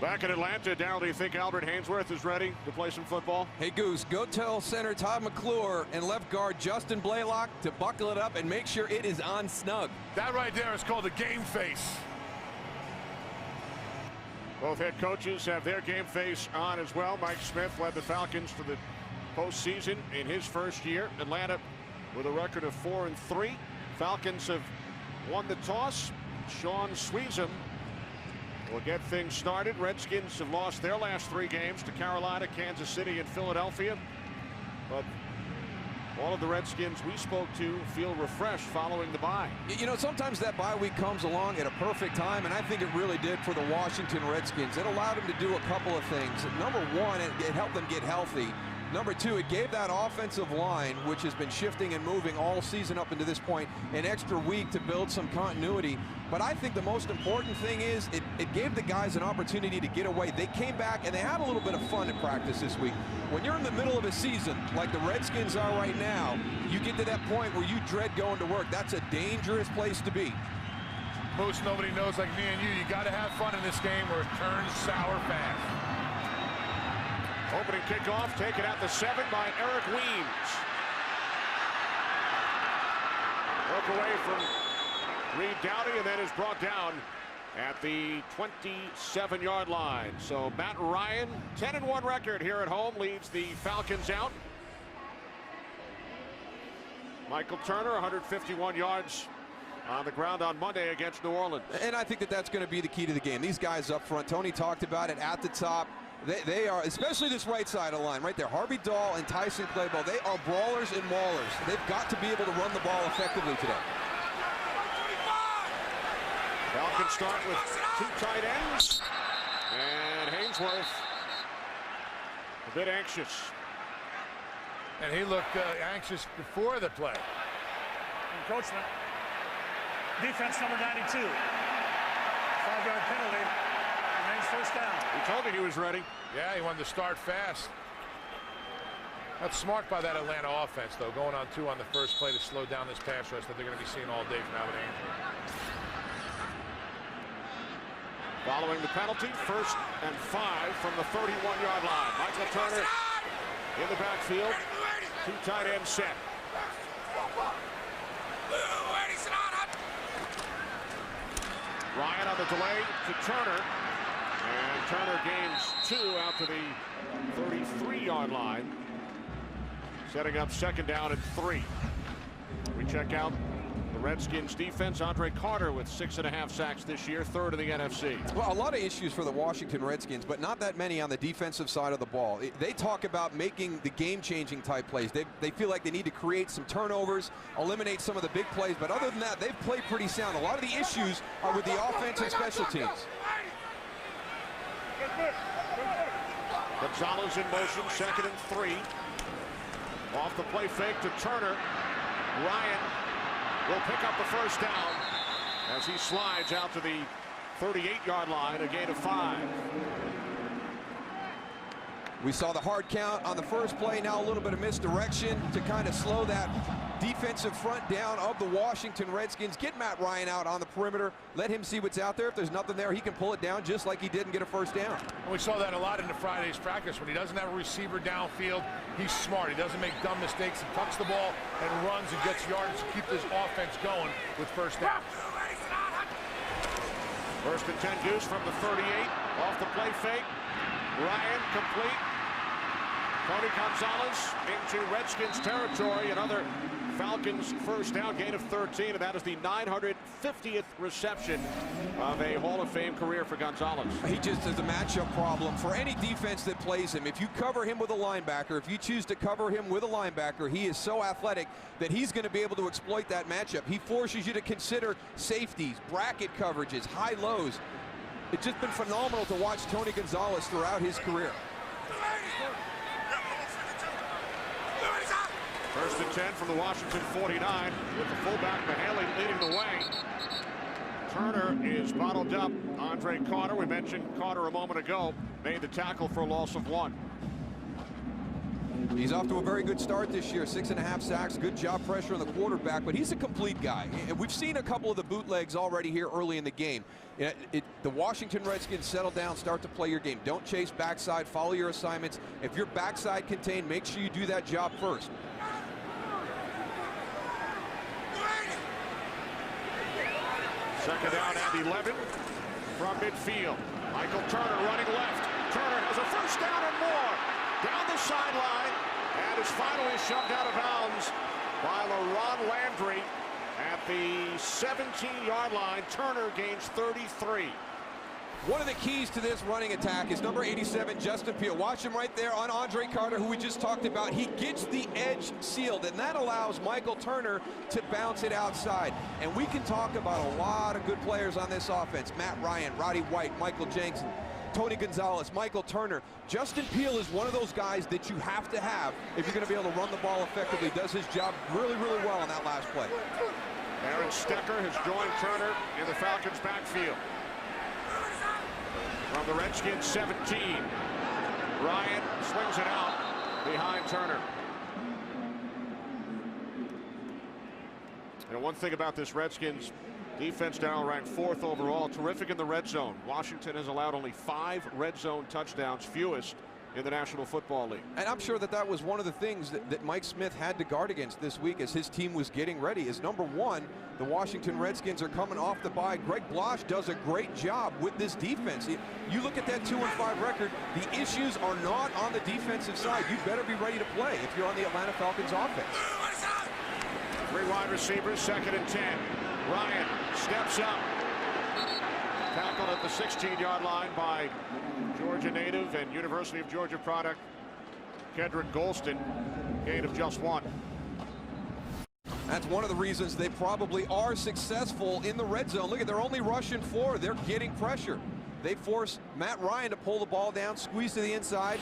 Back in Atlanta, Darryl, do you think Albert Haynesworth is ready to play some football? Hey, Goose, go tell center Todd McClure and left guard Justin Blaylock to buckle it up and make sure it is on snug. That right there is called a game face. Both head coaches have their game face on as well. Mike Smith led the Falcons to the postseason in his first year. Atlanta with a record of 4-3. Falcons have won the toss. Sean Sweezum will get things started. Redskins have lost their last 3 games to Carolina, Kansas City, and Philadelphia. But all of the Redskins we spoke to feel refreshed following the bye. You know, sometimes that bye week comes along at a perfect time, and I think it really did for the Washington Redskins. It allowed them to do a couple of things. Number one, it helped them get healthy. Number two, it gave that offensive line, which has been shifting and moving all season up into this point, an extra week to build some continuity. But I think the most important thing is it gave the guys an opportunity to get away. They came back and they had a little bit of fun in practice this week. When you're in the middle of a season, like the Redskins are right now, you get to that point where you dread going to work. That's a dangerous place to be. Most nobody knows like me and you. You got to have fun in this game or it turns sour fast. Opening kickoff taken at the 7 by Eric Weems. Broke away from Reed Dowdy and then is brought down at the 27-yard line. So Matt Ryan, 10-1 record here at home, leads the Falcons out. Michael Turner, 151 yards on the ground on Monday against New Orleans. And I think that's going to be the key to the game. These guys up front, Tony talked about it at the top. They are, especially this right side of the line right there, Harvey Dahl and Tyson Claybo, they are brawlers and maulers. They've got to be able to run the ball effectively today. Falcons start with 2 tight ends, and Haynesworth a bit anxious. And he looked anxious before the play. Encroachment. Defense number 92. 5-yard penalty. Remains first down. He told me he was ready. Yeah, he wanted to start fast. That's smart by that Atlanta offense, though, going on 2 on the first play to slow down this pass rush that they're going to be seeing all day from Albert Haynesworth. Following the penalty, 1st and 5 from the 31-yard line. Michael Turner in the backfield. 2 tight ends set. Ryan on the delay to Turner. And Turner gains 2 out to the 33-yard line. Setting up 2nd down and 3. We check out the Redskins defense. Andre Carter with 6.5 sacks this year, 3rd in the NFC. Well, a lot of issues for the Washington Redskins, but not that many on the defensive side of the ball. They talk about making the game-changing type plays. They feel like they need to create some turnovers, eliminate some of the big plays, but other than that, they've played pretty sound. A lot of the issues are with the offense and special teams. Gonzalez in motion, 2nd and 3. Off the play fake to Turner. Ryan will pick up the first down as he slides out to the 38-yard line, a gain of 5. We saw the hard count on the first play, now a little bit of misdirection to kind of slow that defensive front down of the Washington Redskins. Get Matt Ryan out on the perimeter, let him see what's out there. If there's nothing there, he can pull it down just like he did and get a first down. And we saw that a lot in the Friday's practice. When he doesn't have a receiver downfield, he's smart. He doesn't make dumb mistakes. He tucks the ball and runs and gets yards to keep this offense going with first down. 1st and 10 Goose from the 38. Off the play fake. Ryan complete. Tony Gonzalez into Redskins territory. Another Falcons first down, gain of 13, and that is the 950th reception of a Hall of Fame career for Gonzalez. He just has a matchup problem for any defense that plays him. If you cover him with a linebacker, if you choose to cover him with a linebacker, he is so athletic that he's going to be able to exploit that matchup. He forces you to consider safeties, bracket coverages, high lows. It's just been phenomenal to watch Tony Gonzalez throughout his career. 1st and 10 from the Washington 49 with the fullback Mahaley leading the way. Turner is bottled up. Andre Carter, we mentioned Carter a moment ago, made the tackle for a loss of 1. He's off to a very good start this year, 6.5 sacks, good job pressure on the quarterback, but he's a complete guy. And we've seen a couple of the bootlegs already here early in the game. The Washington Redskins settle down, start to play your game. Don't chase backside, follow your assignments. If you're backside contained, make sure you do that job first. Second down and 11 from midfield. Michael Turner running left. Turner has a first down and more. Down the sideline, and is finally shoved out of bounds by LaRon Landry at the 17-yard line. Turner gains 33. One of the keys to this running attack is number 87, Justin Peel. Watch him right there on Andre Carter, who we just talked about. He gets the edge sealed, and that allows Michael Turner to bounce it outside. And we can talk about a lot of good players on this offense. Matt Ryan, Roddy White, Michael Jenkins, Tony Gonzalez, Michael Turner. Justin Peel is one of those guys that you have to have if you're going to be able to run the ball effectively. Does his job really, really well on that last play. Aaron Stecker has joined Turner in the Falcons' backfield. From the Redskins 17, Ryan swings it out behind Turner. And one thing about this Redskins defense, Darryl, ranked 4th overall, terrific in the red zone. Washington has allowed only 5 red zone touchdowns, fewest in the National Football League. And I'm sure that was one of the things that Mike Smith had to guard against this week as his team was getting ready. Is number 1, the Washington Redskins are coming off the bye. Greg Blosch does a great job with this defense. You look at that 2-5 record, the issues are not on the defensive side. You better be ready to play if you're on the Atlanta Falcons offense. 3 wide receivers, 2nd and 10. Ryan steps up. Tackled at the 16-yard line by Georgia native and University of Georgia product Kedrick Golston. Gain of just 1. That's one of the reasons they probably are successful in the red zone. Look at, they're only rushing 4. They're getting pressure. They forced Matt Ryan to pull the ball down, squeeze to the inside,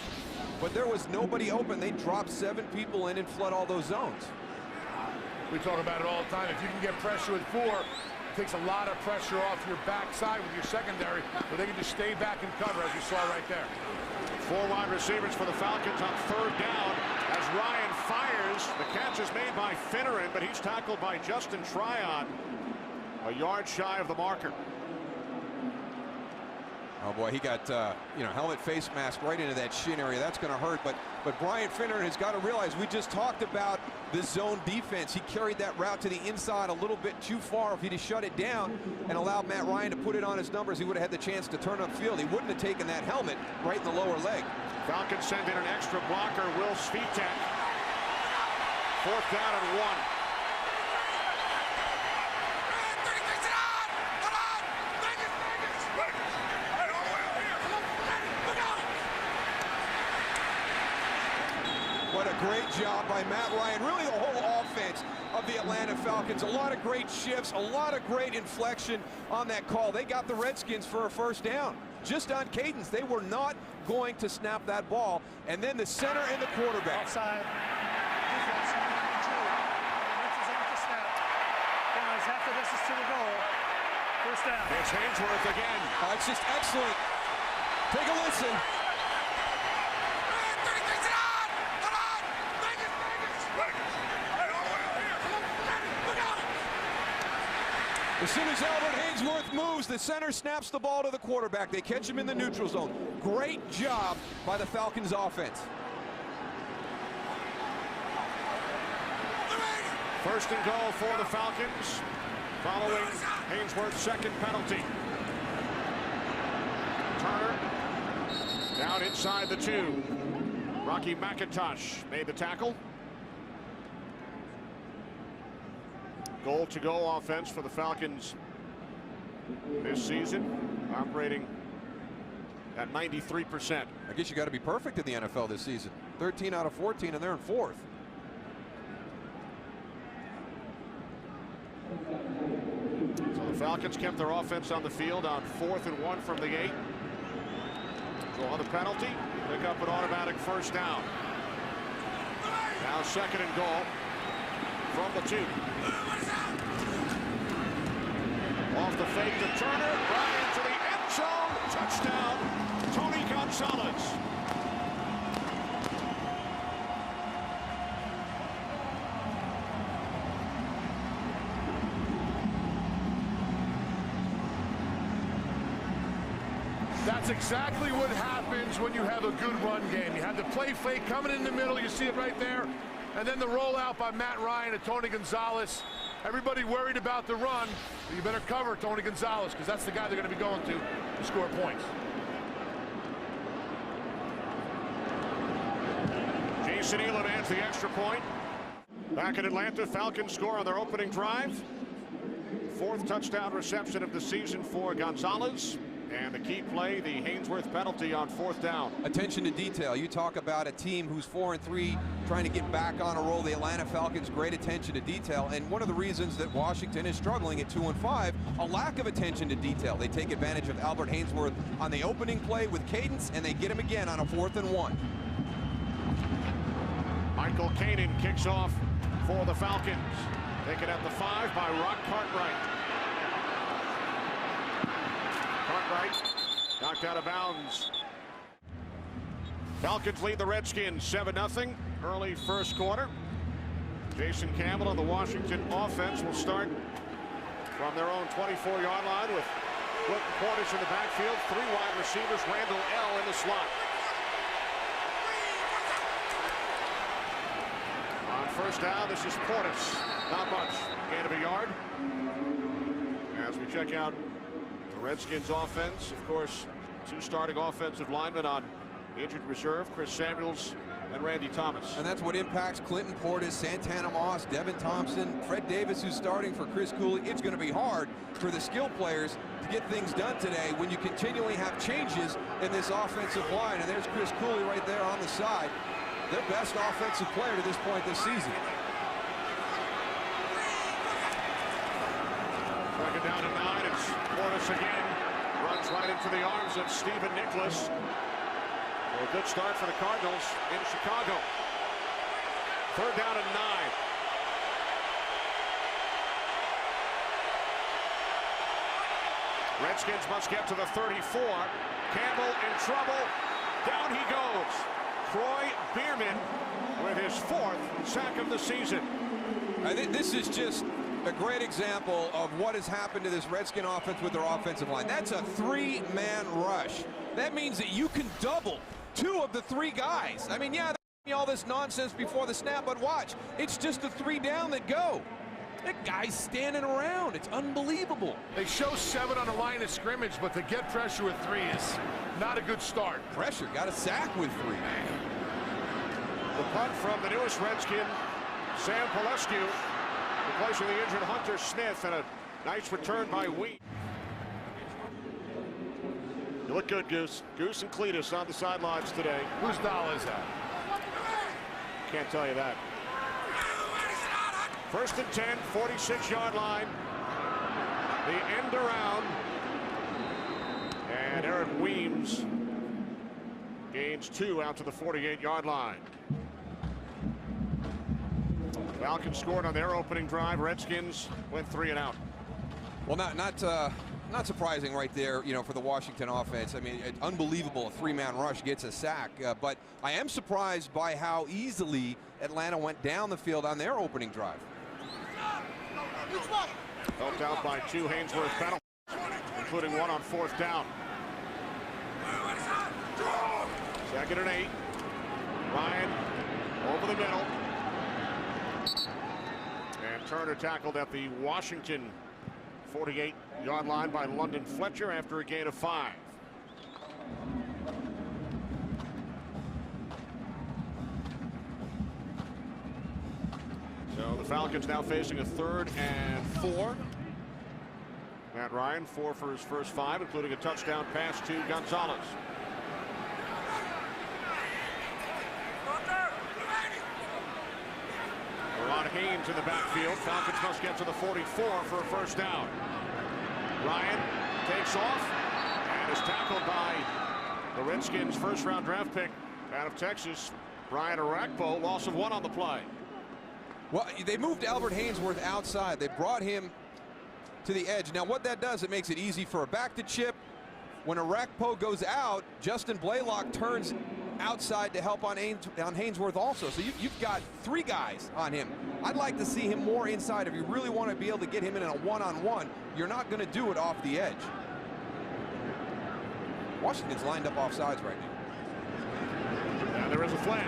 but there was nobody open. They dropped 7 people in and flood all those zones. We talk about it all the time. If you can get pressure with 4, it takes a lot of pressure off your backside with your secondary, where they can just stay back and cover, as you saw right there. 4 wide receivers for the Falcons on 3rd down as Ryan fires. The catch is made by Finneran, but he's tackled by Justin Tryon, a yard shy of the marker. Oh boy, he got helmet face mask right into that shin area. That's going to hurt. But Brian Finneran has got to realize, we just talked about the zone defense. He carried that route to the inside a little bit too far. If he'd have shut it down and allowed Matt Ryan to put it on his numbers, he would have had the chance to turn upfield. He wouldn't have taken that helmet right in the lower leg. Falcons send in an extra blocker, Will Svitek. 4th down and 1. What a great job by Matt Ryan. Really the whole offense of the Atlanta Falcons. A lot of great shifts, a lot of great inflection on that call. They got the Redskins for a 1st down. Just on cadence. They were not going to snap that ball. And then the center and the quarterback. Outside. Defense, 2. This is off the snap. Guys, after this is to the goal. 1st down. It's Hainsworth again. It's just excellent. Take a listen. As soon as Albert Hainsworth moves, the center snaps the ball to the quarterback. They catch him in the neutral zone. Great job by the Falcons offense. 1st and goal for the Falcons, following Hainsworth's 2nd penalty. Turner down inside the 2. Rocky McIntosh made the tackle. Goal-to-go offense for the Falcons this season, operating at 93%. I guess you got to be perfect in the NFL this season. 13 out of 14, and they're in 4th. So the Falcons kept their offense on the field on 4th and 1 from the 8. Draw the penalty, pick up an automatic 1st down. Now 2nd and goal from the 2. Off the fake to Turner, right into the end zone. Touchdown, Tony Gonzalez. That's exactly what happens when you have a good run game. You have the play fake coming in the middle. You see it right there. And then the rollout by Matt Ryan and Tony Gonzalez. Everybody worried about the run. You better cover Tony Gonzalez because that's the guy they're going to be going to score points. Jason Elam adds the extra point. Back in Atlanta, Falcons score on their opening drive. 4th touchdown reception of the season for Gonzalez. And the key play, the Haynesworth penalty on 4th down. Attention to detail. You talk about a team who's 4-3 trying to get back on a roll. The Atlanta Falcons, great attention to detail. And one of the reasons that Washington is struggling at 2-5, a lack of attention to detail. They take advantage of Albert Haynesworth on the opening play with cadence, and they get him again on a 4th and 1. Michael Kanan kicks off for the Falcons. Taken at the 5 by Rock Cartwright. Cartwright knocked out of bounds. Falcons lead the Redskins 7-0 early first quarter. Jason Campbell on the Washington offense will start from their own 24-yard line with Clinton Portis in the backfield. 3 wide receivers, Randall L in the slot. On first down, this is Portis. Not much. Gain of a yard. As we check out the Redskins offense, of course, 2 starting offensive linemen on injured reserve, Chris Samuels and Randy Thomas. And that's what impacts Clinton Portis, Santana Moss, Devin Thompson, Fred Davis, who's starting for Chris Cooley. It's going to be hard for the skill players to get things done today when you continually have changes in this offensive line. And there's Chris Cooley right there on the side, their best offensive player to this point this season. Second down and 9. It's Portis again. Runs right into the arms of Stephen Nicholas. A good start for the Cardinals in Chicago. 3rd down and 9. Redskins must get to the 34. Campbell in trouble. Down he goes. Troy Bierman with his 4th sack of the season. I think this is just a great example of what has happened to this Redskin offense with their offensive line. That's a 3-man rush. That means that you can double 2 of the 3 guys. I mean, yeah, all this nonsense before the snap, but watch. It's just the 3 down that go. That guy's standing around. It's unbelievable. They show 7 on the line of scrimmage, but to get pressure with 3 is not a good start. Pressure, got a sack with 3. The punt from the newest Redskin, Sam Pelescu, replacing the injured Hunter Smith, and a nice return by Wheat. You look good, Goose. Goose and Cletus on the sidelines today. Whose doll is that? Can't tell you that. 1st and 10, 46-yard line. The end around. And Eric Weems gains 2 out to the 48-yard line. Falcons scored on their opening drive. Redskins went 3 and out. Well, not surprising right there, you know, for the Washington offense. I mean, it's unbelievable a 3-man rush gets a sack. But I am surprised by how easily Atlanta went down the field on their opening drive. Helped out by 2 Haynesworth penalties, including 1 on 4th down. 2nd and 8. Ryan over the middle. And Turner tackled at the Washington 48-yard line by London Fletcher after a gain of 5. So the Falcons now facing a 3rd and 4. Matt Ryan 4 for his first 5, including a touchdown pass to Gonzalez. Ron Haynes in the backfield. Falcons must get to the 44 for a first down. Ryan takes off and is tackled by the Redskins' first-round draft pick out of Texas, Brian Arakpo. Loss of 1 on the play. Well, they moved Albert Haynesworth outside. They brought him to the edge. Now, what that does, it makes it easy for a back to chip. When Arakpo goes out, Justin Blaylock turns outside to help on Haynesworth also. So you've got 3 guys on him. I'd like to see him more inside. If you really want to be able to get him in a one-on-one, you're not going to do it off the edge. Washington's lined up offsides right now. And there is a flag.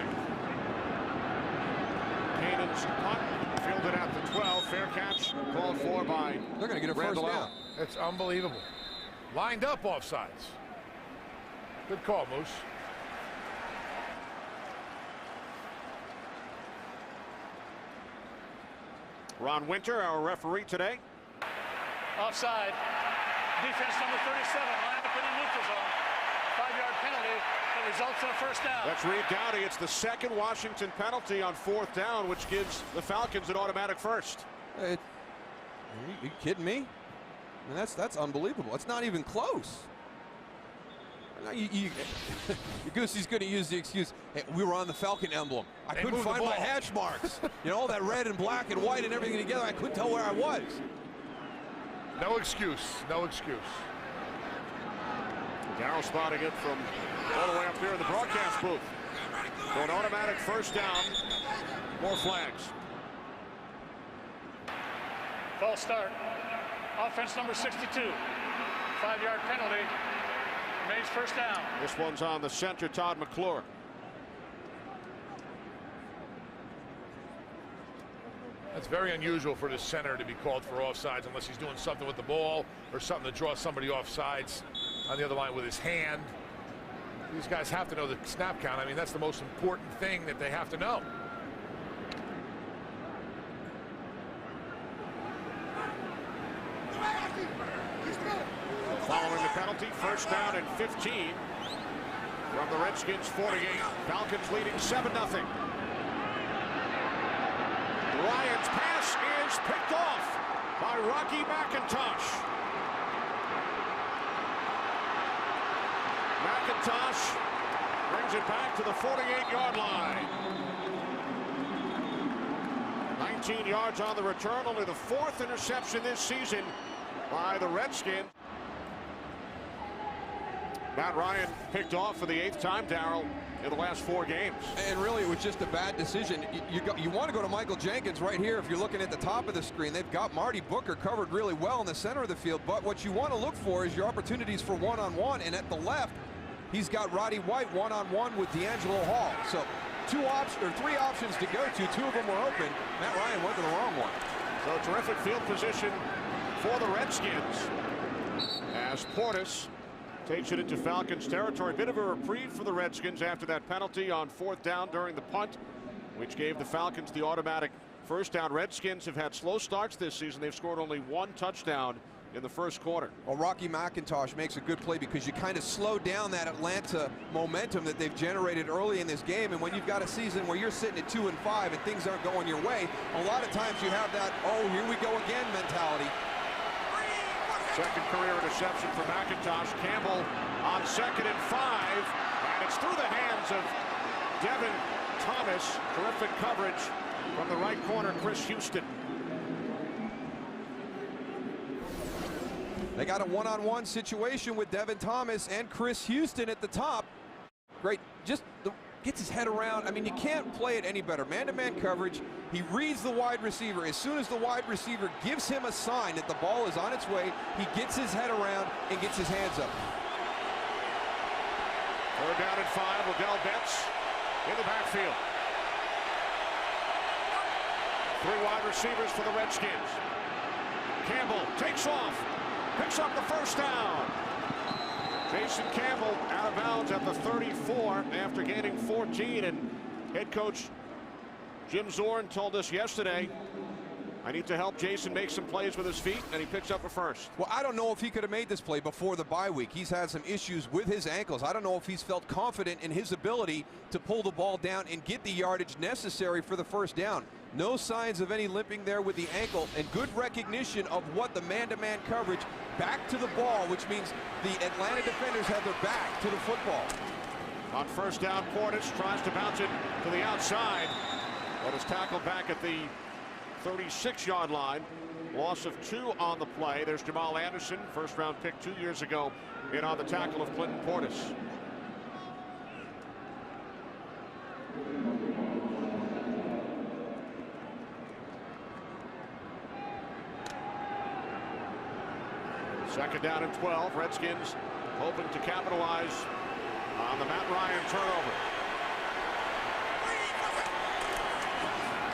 Canaan's punt fielded at the 12. Fair catch called for by They're going to get a first down. It's unbelievable. Lined up offsides. Good call, Moose. Ron Winter, our referee today. Offside. Defense number 37, lined up in the neutral zone. 5-yard penalty that results in a first down. That's Reed Dowdy. It's the second Washington penalty on 4th down, which gives the Falcons an automatic first. Are you kidding me? I mean, that's unbelievable. It's not even close. Goosey's going to use the excuse, hey, we were on the Falcon emblem. I couldn't find my hash marks. You know, all that red and black and white and everything together. I couldn't tell where I was. No excuse. No excuse. Darryl spotting it from all the way up there in the broadcast booth. For an automatic first down. More flags. False start. Offense number 62. 5-yard penalty. Remains first down. This one's on the center, Todd McClure. That's very unusual for the center to be called for offsides unless he's doing something with the ball or something to draw somebody offsides on the other line with his hand. These guys have to know the snap count. I mean, that's the most important thing that they have to know. Following the penalty, first down and 15 from the Redskins 48. Falcons leading 7-0. Ryan's pass is picked off by Rocky McIntosh. McIntosh brings it back to the 48-yard line. 19 yards on the return, only the 4th interception this season by the Redskins. Matt Ryan picked off for the 8th time, Darryl, in the last 4 games. And really, it was just a bad decision. You want to go to Michael Jenkins right here if you're looking at the top of the screen. They've got Marty Booker covered really well in the center of the field, but what you want to look for is your opportunities for one-on-one, and at the left, he's got Roddy White one-on-one with D'Angelo Hall. So 3 options to go to. 2 of them were open. Matt Ryan went to the wrong one. So terrific field position for the Redskins as Portis takes it into Falcons territory. Bit of a reprieve for the Redskins after that penalty on 4th down during the punt, which gave the Falcons the automatic first down. Redskins have had slow starts this season. They've scored only 1 touchdown in the first quarter. Well, Rocky McIntosh makes a good play because you kind of slow down that Atlanta momentum that they've generated early in this game. And when you've got a season where you're sitting at 2-5 and things aren't going your way, a lot of times you have that, oh, here we go again mentality. Second career interception for McIntosh. Campbell on 2nd and 5, and it's through the hands of Devin Thomas. Terrific coverage from the right corner, Chris Houston. They got a one-on-one situation with Devin Thomas and Chris Houston at the top. Great, just gets his head around. I mean, you can't play it any better. Man-to-man coverage. He reads the wide receiver. As soon as the wide receiver gives him a sign that the ball is on its way, he gets his head around and gets his hands up. 3rd down and 5. Liddell Betts in the backfield. 3 wide receivers for the Redskins. Campbell takes off, picks up the first down. Jason Campbell out of bounds at the 34 after gaining 14, and head coach Jim Zorn told us yesterday, I need to help Jason make some plays with his feet, and he picks up a first. Well, I don't know if he could have made this play before the bye week. He's had some issues with his ankles. I don't know if he's felt confident in his ability to pull the ball down and get the yardage necessary for the first down. No signs of any limping there with the ankle, and good recognition of what the man-to-man coverage back to the ball, which means the Atlanta defenders have their back to the football. On first down, Portis tries to bounce it to the outside, but is tackled back at the 36-yard line. Loss of 2 on the play. There's Jamal Anderson, first-round pick 2 years ago, in on the tackle of Clinton Portis. Second down and 12. Redskins hoping to capitalize on the Matt Ryan turnover.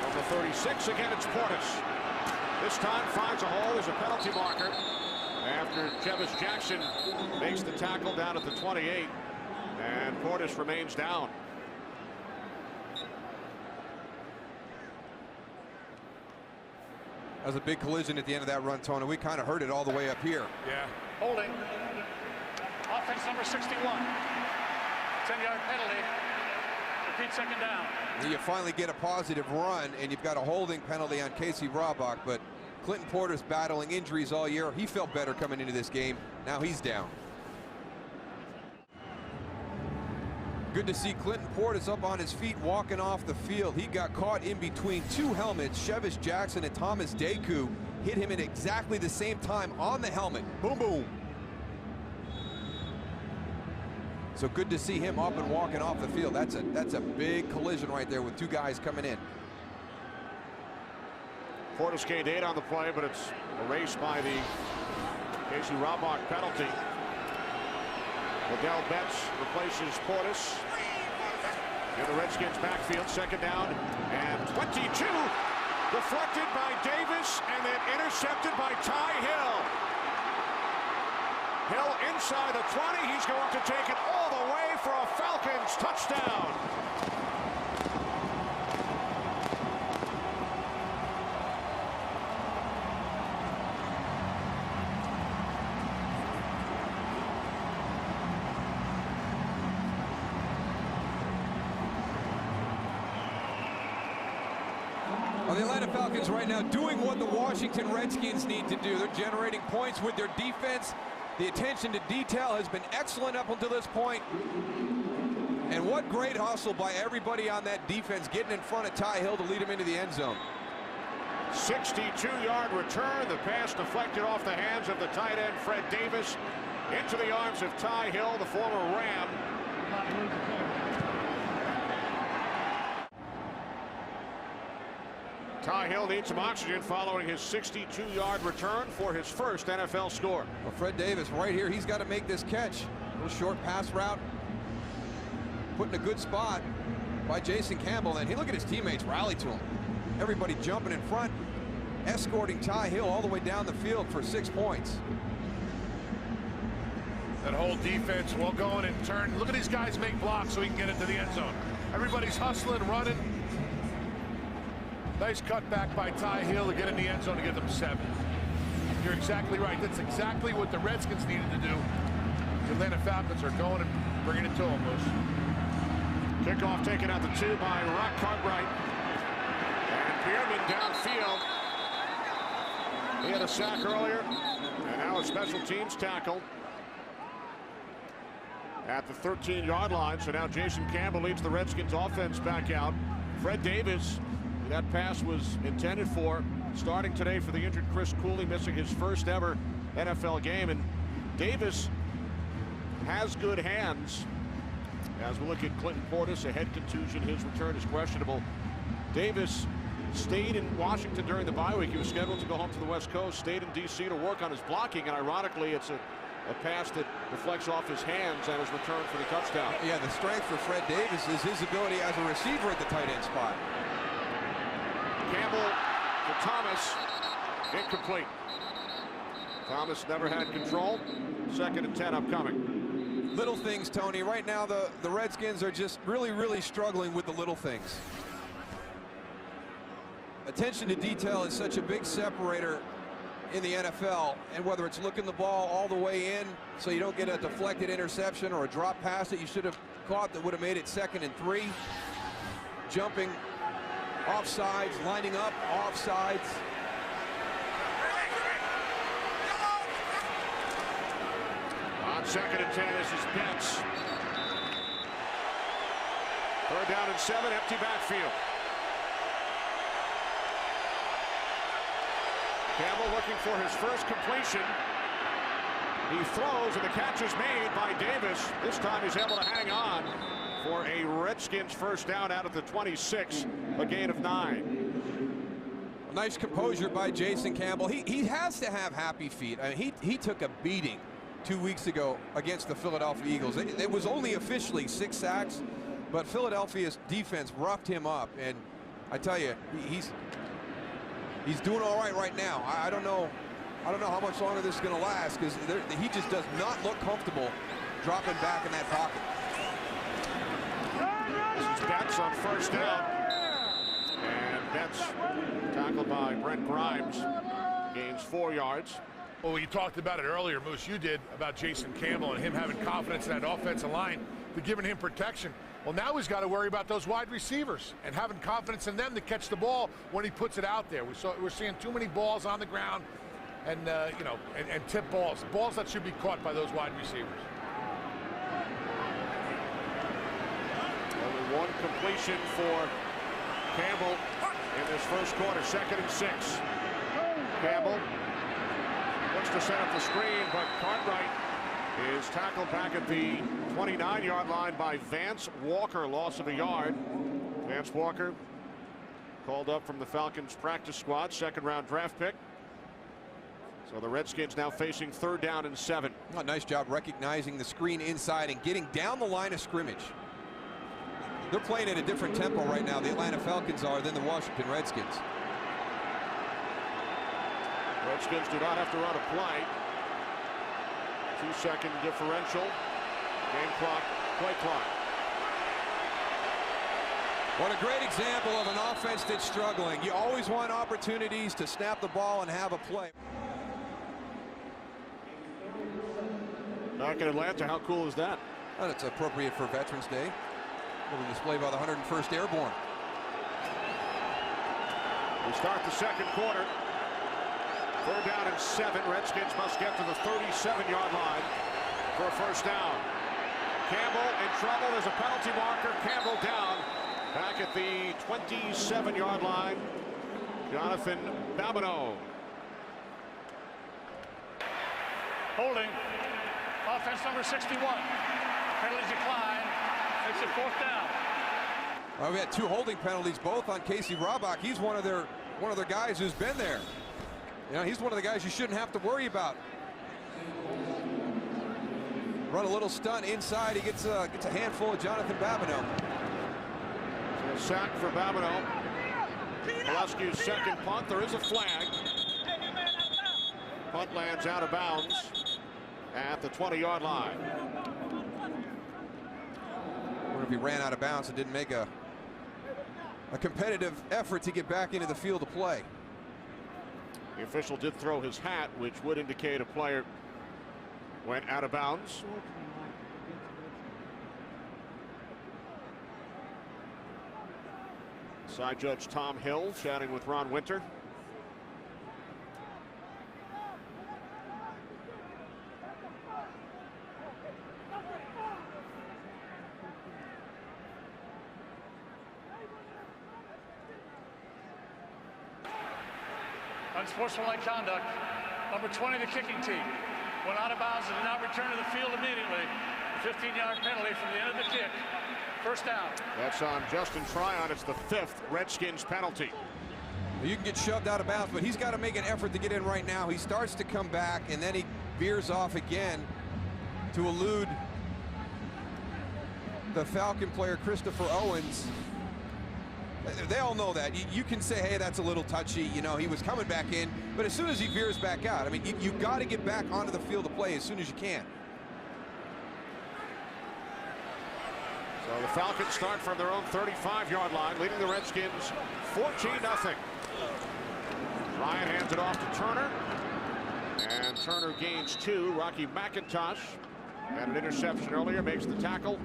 Number 36, again, it's Portis. This time finds a hole. There's a penalty marker after Chevis Jackson makes the tackle down at the 28, and Portis remains down. That was a big collision at the end of that run, Tony. We kind of heard it all the way up here. Yeah. Holding. Offense number 61. 10-yard penalty. Repeat second down. You finally get a positive run, and you've got a holding penalty on Casey Raubach, but Clinton Portis battling injuries all year. He felt better coming into this game. Now he's down. Good to see Clinton Portis up on his feet walking off the field. He got caught in between two helmets. Chevis Jackson and Thomas Deku hit him at exactly the same time on the helmet. Boom, boom. So good to see him up and walking off the field. That's a big collision right there with two guys coming in. Portis gained 8 on the play, but it's erased by the Casey Raubach penalty. Liddell Betts replaces Portis in the Redskins backfield. Second down and 22. Deflected by Davis and then intercepted by Ty Hill. Hill inside the 20. He's going to take it all the way for a Falcons touchdown. Well, the Atlanta Falcons right now doing what the Washington Redskins need to do. They're generating points with their defense. The attention to detail has been excellent up until this point. And what great hustle by everybody on that defense, getting in front of Ty Hill to lead him into the end zone. 62-yard return. The pass deflected off the hands of the tight end, Fred Davis, into the arms of Ty Hill, the former Ram. Ty Hill needs some oxygen following his 62-yard return for his first NFL score. Well, Fred Davis right here, he's got to make this catch. A little short pass route. Put in a good spot by Jason Campbell. And look at his teammates rally to him. Everybody jumping in front, escorting Ty Hill all the way down the field for 6 points. That whole defense will go in and turn. Look at these guys make blocks so he can get into the end zone. Everybody's hustling, running. Nice cutback by Ty Hill to get in the end zone to get them 7. You're exactly right. That's exactly what the Redskins needed to do. The Atlanta Falcons are going and bringing it to them, Moose. Kickoff taken out the 2 by Rock Cartwright. And Bierman downfield. He had a sack earlier. And now a special teams tackle at the 13-yard line. So now Jason Campbell leads the Redskins offense back out. Fred Davis, that pass was intended for, starting today for the injured Chris Cooley, missing his first ever NFL game. And Davis has good hands. As we look at Clinton Portis, a head contusion, his return is questionable. Davis stayed in Washington during the bye week. He was scheduled to go home to the West Coast, stayed in D.C. to work on his blocking, and ironically, it's a pass that deflects off his hands and is returned for the touchdown. Yeah, the strength for Fred Davis is his ability as a receiver at the tight end spot. Campbell to Thomas, incomplete. Thomas never had control. 2nd and 10 upcoming. Little things, Tony. Right now, the Redskins are just really struggling with the little things. Attention to detail is such a big separator in the NFL, and whether it's looking the ball all the way in so you don't get a deflected interception or a drop pass that you should have caught that would have made it 2nd and 3, jumping offsides, lining up offsides. On 2nd and 10, this is Betts. 3rd down and 7, empty backfield. Campbell looking for his first completion. He throws, and the catch is made by Davis. This time he's able to hang on for a Redskins first down out of the 26, a gain of 9. Nice composure by Jason Campbell. He has to have happy feet. I mean, he took a beating 2 weeks ago against the Philadelphia Eagles. It was only officially 6 sacks, but Philadelphia's defense roughed him up, and I tell you, he's doing all right now. I don't know how much longer this is going to last, because he just does not look comfortable dropping back in that pocket. This is Betts on first down, and Betts tackled by Brent Grimes, gains 4 yards. Well, you talked about it earlier, Moose, you did, about Jason Campbell and him having confidence in that offensive line to giving him protection. Well, now he's got to worry about those wide receivers and having confidence in them to catch the ball when he puts it out there. We're seeing too many balls on the ground and, you know, and tip balls that should be caught by those wide receivers. Only one completion for Campbell in this first quarter, 2nd and 6. Campbell looks to set up the screen, but Cartwright is tackled back at the 29-yard line by Vance Walker, loss of a yard. Vance Walker called up from the Falcons practice squad, 2nd-round draft pick. So the Redskins now facing 3rd down and 7. Oh, nice job recognizing the screen inside and getting down the line of scrimmage. They're playing at a different tempo right now, the Atlanta Falcons are, than the Washington Redskins. Redskins do not have to run a play. 2-second differential. Game clock, play clock. What a great example of an offense that's struggling. You always want opportunities to snap the ball and have a play. Back in Atlanta, how cool is that? Well, it's appropriate for Veterans Day. Little display by the 101st Airborne. We start the 2nd quarter. 3rd down and 7. Redskins must get to the 37-yard line for a first down. Campbell in trouble. There's a penalty marker. Campbell down back at the 27-yard line. Jonathan Babineau. Holding. Offense number 61. Penalty decline. Makes it 4th down. Well, we had 2 holding penalties, both on Casey Robach. He's one of their guys who's been there. You know, he's one of the guys you shouldn't have to worry about. Run a little stunt inside. He gets a handful of Jonathan Babineau. So a sack for Babineau. Pulaski's 2nd punt. There is a flag. Punt lands out of bounds at the 20-yard line. I wonder if he ran out of bounds and didn't make a competitive effort to get back into the field of play. The official did throw his hat, which would indicate a player went out of bounds. Side judge Tom Hill chatting with Ron Winter. Unsportsmanlike conduct. Number 20, the kicking team. Went out of bounds and did not return to the field immediately. A 15-yard penalty from the end of the kick. First down. That's on Justin Tryon. It's the 5th Redskins penalty. You can get shoved out of bounds, but he's got to make an effort to get in right now. He starts to come back, and then he veers off again to elude the Falcon player, Christopher Owens. They all know that. You can say, hey, that's a little touchy. You know, he was coming back in. But as soon as he veers back out, I mean, you've got to get back onto the field of play as soon as you can. So the Falcons start from their own 35-yard line, leading the Redskins 14-0. Ryan hands it off to Turner. And Turner gains 2. Rocky McIntosh had an interception earlier, makes the tackle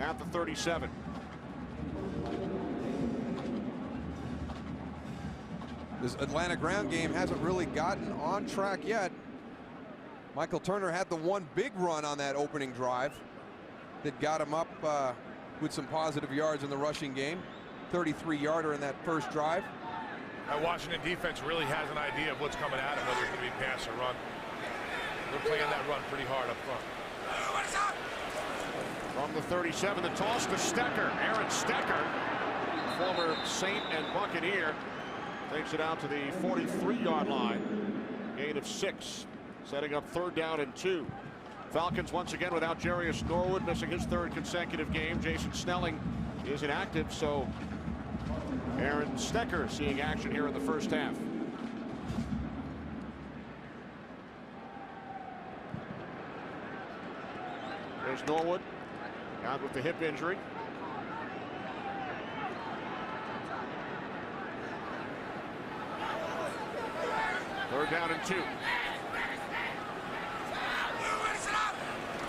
at the 37. This Atlanta ground game hasn't really gotten on track yet. Michael Turner had the one big run on that opening drive that got him up with some positive yards in the rushing game. 33-yarder in that first drive. That Washington defense really has an idea of what's coming at him, whether it's going to be pass or run. They're playing that run pretty hard up front. From the 37, the toss to Stecker. Aaron Stecker, former Saint and Buccaneer, takes it out to the 43-yard line. Gain of 6, setting up 3rd down and 2. Falcons once again without Jarius Norwood, missing his 3rd consecutive game. Jason Snelling is inactive, so Aaron Stecker seeing action here in the first half. There's Norwood, out with the hip injury. Third down and 2.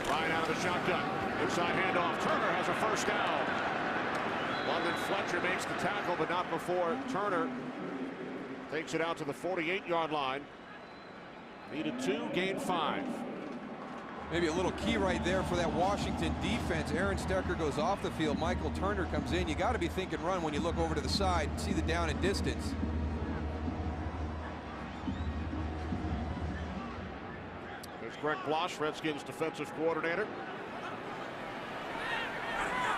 Ryan out of the shotgun. Inside handoff. Turner has a first down. London Fletcher makes the tackle, but not before Turner takes it out to the 48-yard line. Needed 2, gained 5. Maybe a little key right there for that Washington defense. Aaron Stecker goes off the field. Michael Turner comes in. You got to be thinking run when you look over to the side and see the down and distance. Greg Blosch, Redskins defensive coordinator.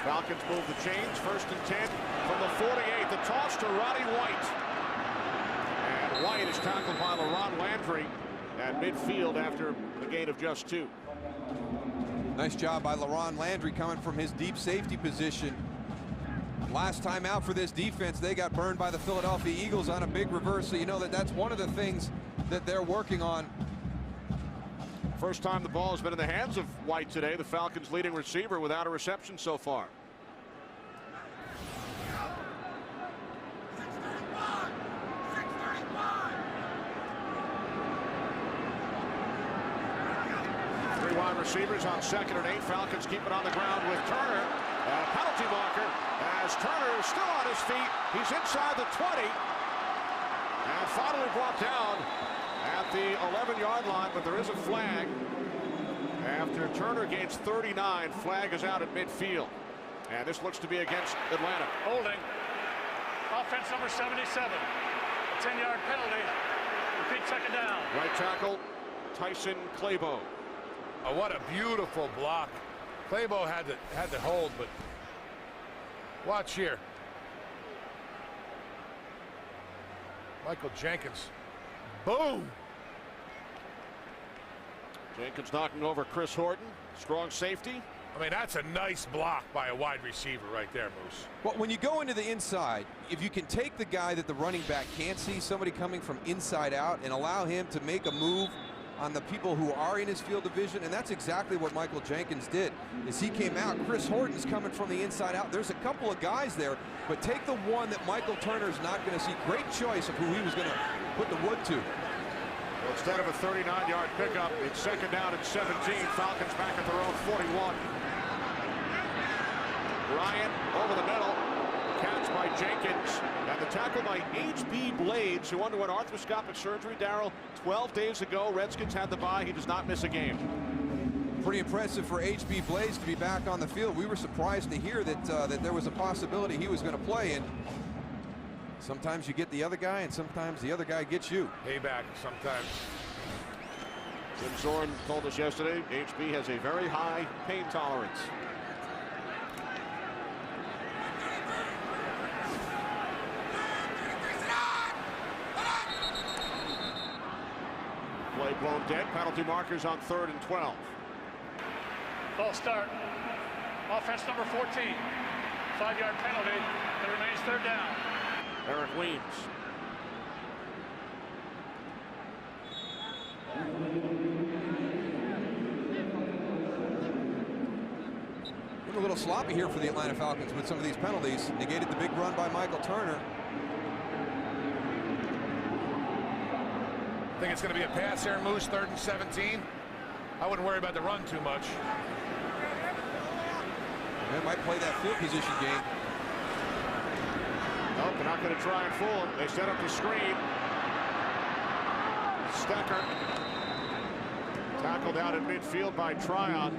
Falcons move the chains. 1st and 10 from the 48. The toss to Roddy White. And White is tackled by LaRon Landry at midfield after a gain of just 2. Nice job by LaRon Landry coming from his deep safety position. Last time out for this defense, they got burned by the Philadelphia Eagles on a big reverse. So you know that's one of the things that they're working on. First time the ball has been in the hands of White today, the Falcons' leading receiver, without a reception so far. Three wide receivers on 2nd and 8. Falcons keep it on the ground with Turner. Penalty marker as Turner is still on his feet. He's inside the 20. And finally brought down at the 11-yard line, but there is a flag after Turner gains 39. Flag is out at midfield, and this looks to be against Atlanta. Holding. Offense number 77. A 10-yard penalty. Repeat 2nd down. Right tackle Tyson Clabo. Oh, what a beautiful block. Clabo had to hold, but watch here. Michael Jenkins. Boom! Jenkins knocking over Chris Horton. Strong safety. I mean, that's a nice block by a wide receiver right there, Moose. Well, when you go into the inside, if you can take the guy that the running back can't see, somebody coming from inside out, and allow him to make a move on the people who are in his field of vision, and that's exactly what Michael Jenkins did. As he came out, Chris Horton's coming from the inside out. There's a couple of guys there, but take the one that Michael Turner's not going to see. Great choice of who he was going to put the wood to. Well, instead of a 39-yard pickup, it's 2nd down and 17. Falcons back at their own 41. Ryan over the middle. Catch by Jenkins. And the tackle by H.B. Blades, who underwent arthroscopic surgery, Darryl, 12 days ago. Redskins had the bye. He does not miss a game. Pretty impressive for H.B. Blades to be back on the field. We were surprised to hear that that there was a possibility he was going to play. And sometimes you get the other guy, and sometimes the other guy gets you. Payback sometimes. Jim Zorn told us yesterday, HB has a very high pain tolerance. Play blown dead. Penalty markers on 3rd and 12. Ball start. Offense number 14. 5-yard penalty. It remains 3rd down. Eric Weems. A little sloppy here for the Atlanta Falcons with some of these penalties. Negated the big run by Michael Turner. Think it's going to be a pass here, Moose, 3rd and 17. I wouldn't worry about the run too much. They might play that field position game. Nope, they're not going to try and fool him. They set up the screen. Stecker tackled out at midfield by Tryon.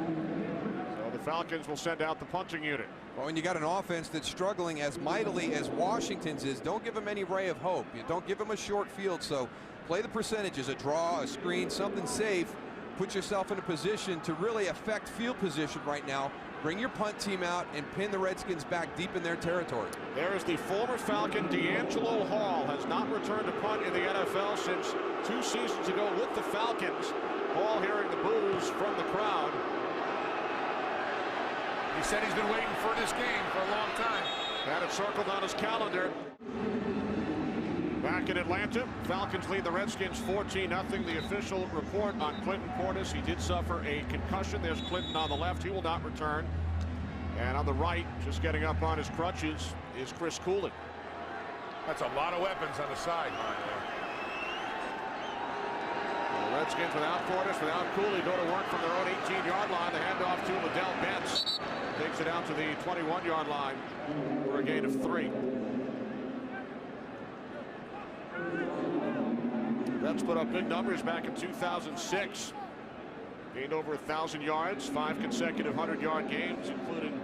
So the Falcons will send out the punting unit. Well, when you got an offense that's struggling as mightily as Washington's is, don't give them any ray of hope. You don't give them a short field, so play the percentages, a draw, a screen, something safe. Put yourself in a position to really affect field position right now. Bring your punt team out and pin the Redskins back deep in their territory. There is the former Falcon, D'Angelo Hall, has not returned a punt in the NFL since 2 seasons ago with the Falcons. Hall hearing the boos from the crowd. He said he's been waiting for this game for a long time. Had it circled on his calendar. Back in Atlanta, Falcons lead the Redskins 14-0. The official report on Clinton Portis, he did suffer a concussion. There's Clinton on the left. He will not return. And on the right, just getting up on his crutches, is Chris Cooley. That's a lot of weapons on the sideline there. The Redskins without Portis, without Cooley, go to work from their own 18-yard line. The handoff to Liddell Betts. Takes it out to the 21-yard line for a gain of 3. Betts put up big numbers back in 2006. Gained over 1,000 yards, 5 consecutive 100-yard games, including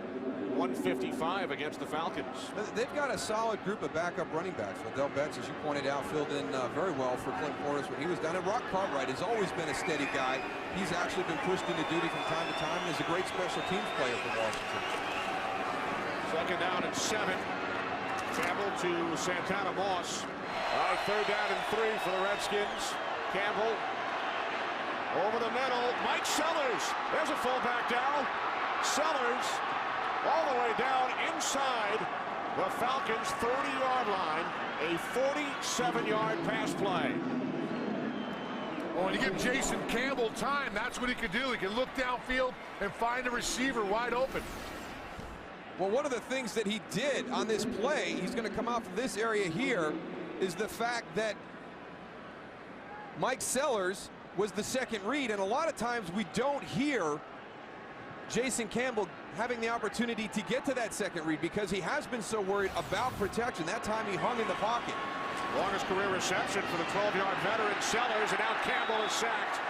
155 against the Falcons. They've got a solid group of backup running backs. Liddell Betts, as you pointed out, filled in very well for Clinton Portis when he was down. And Rock Cartwright has always been a steady guy. He's actually been pushed into duty from time to time and is a great special teams player for Washington. Second down and 7. Campbell to Santana Moss. Third down and 3 for the Redskins. Campbell over the middle. Mike Sellers. There's a fullback down. Sellers all the way down inside the Falcons' 30-yard line. A 47-yard pass play. Well, when you give Jason Campbell time, that's what he could do. He can look downfield and find a receiver wide open. Well, one of the things that he did on this play, he's going to come out from this area here, is the fact that Mike Sellers was the second read, and a lot of times we don't hear Jason Campbell having the opportunity to get to that second read because he has been so worried about protection. That time he hung in the pocket. Longest career reception for the 12-yard veteran Sellers, and now Campbell is sacked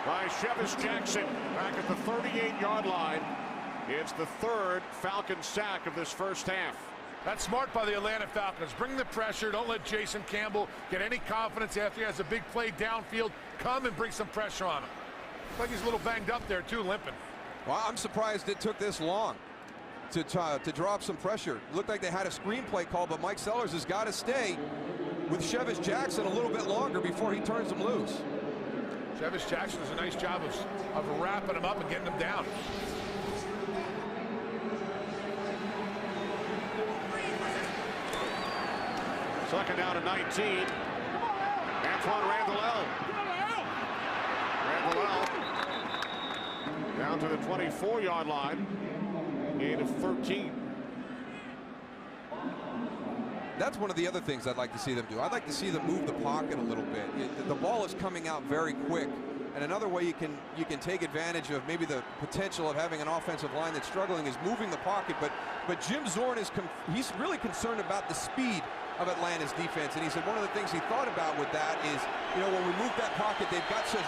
by Chevis Jackson back at the 38-yard line. It's the 3rd Falcon sack of this first half. That's smart by the Atlanta Falcons. Bring the pressure. Don't let Jason Campbell get any confidence after he has a big play downfield. Come and bring some pressure on him. Looks like he's a little banged up there too, limping. Well, I'm surprised it took this long to drop some pressure. It looked like they had a screenplay call, but Mike Sellers has got to stay with Chevis Jackson a little bit longer before he turns him loose. Chevis Jackson does a nice job of wrapping him up and getting him down. Second down and 19. Antoine Randall. Down to the 24-yard line. Gain of 13. That's one of the other things I'd like to see them do. I'd like to see them move the pocket a little bit. The ball is coming out very quick. And another way you can take advantage of maybe the potential of having an offensive line that's struggling is moving the pocket. But Jim Zorn he's really concerned about the speed of Atlanta's defense, and he said one of the things he thought about with that is, you know, when we move that pocket, they've got such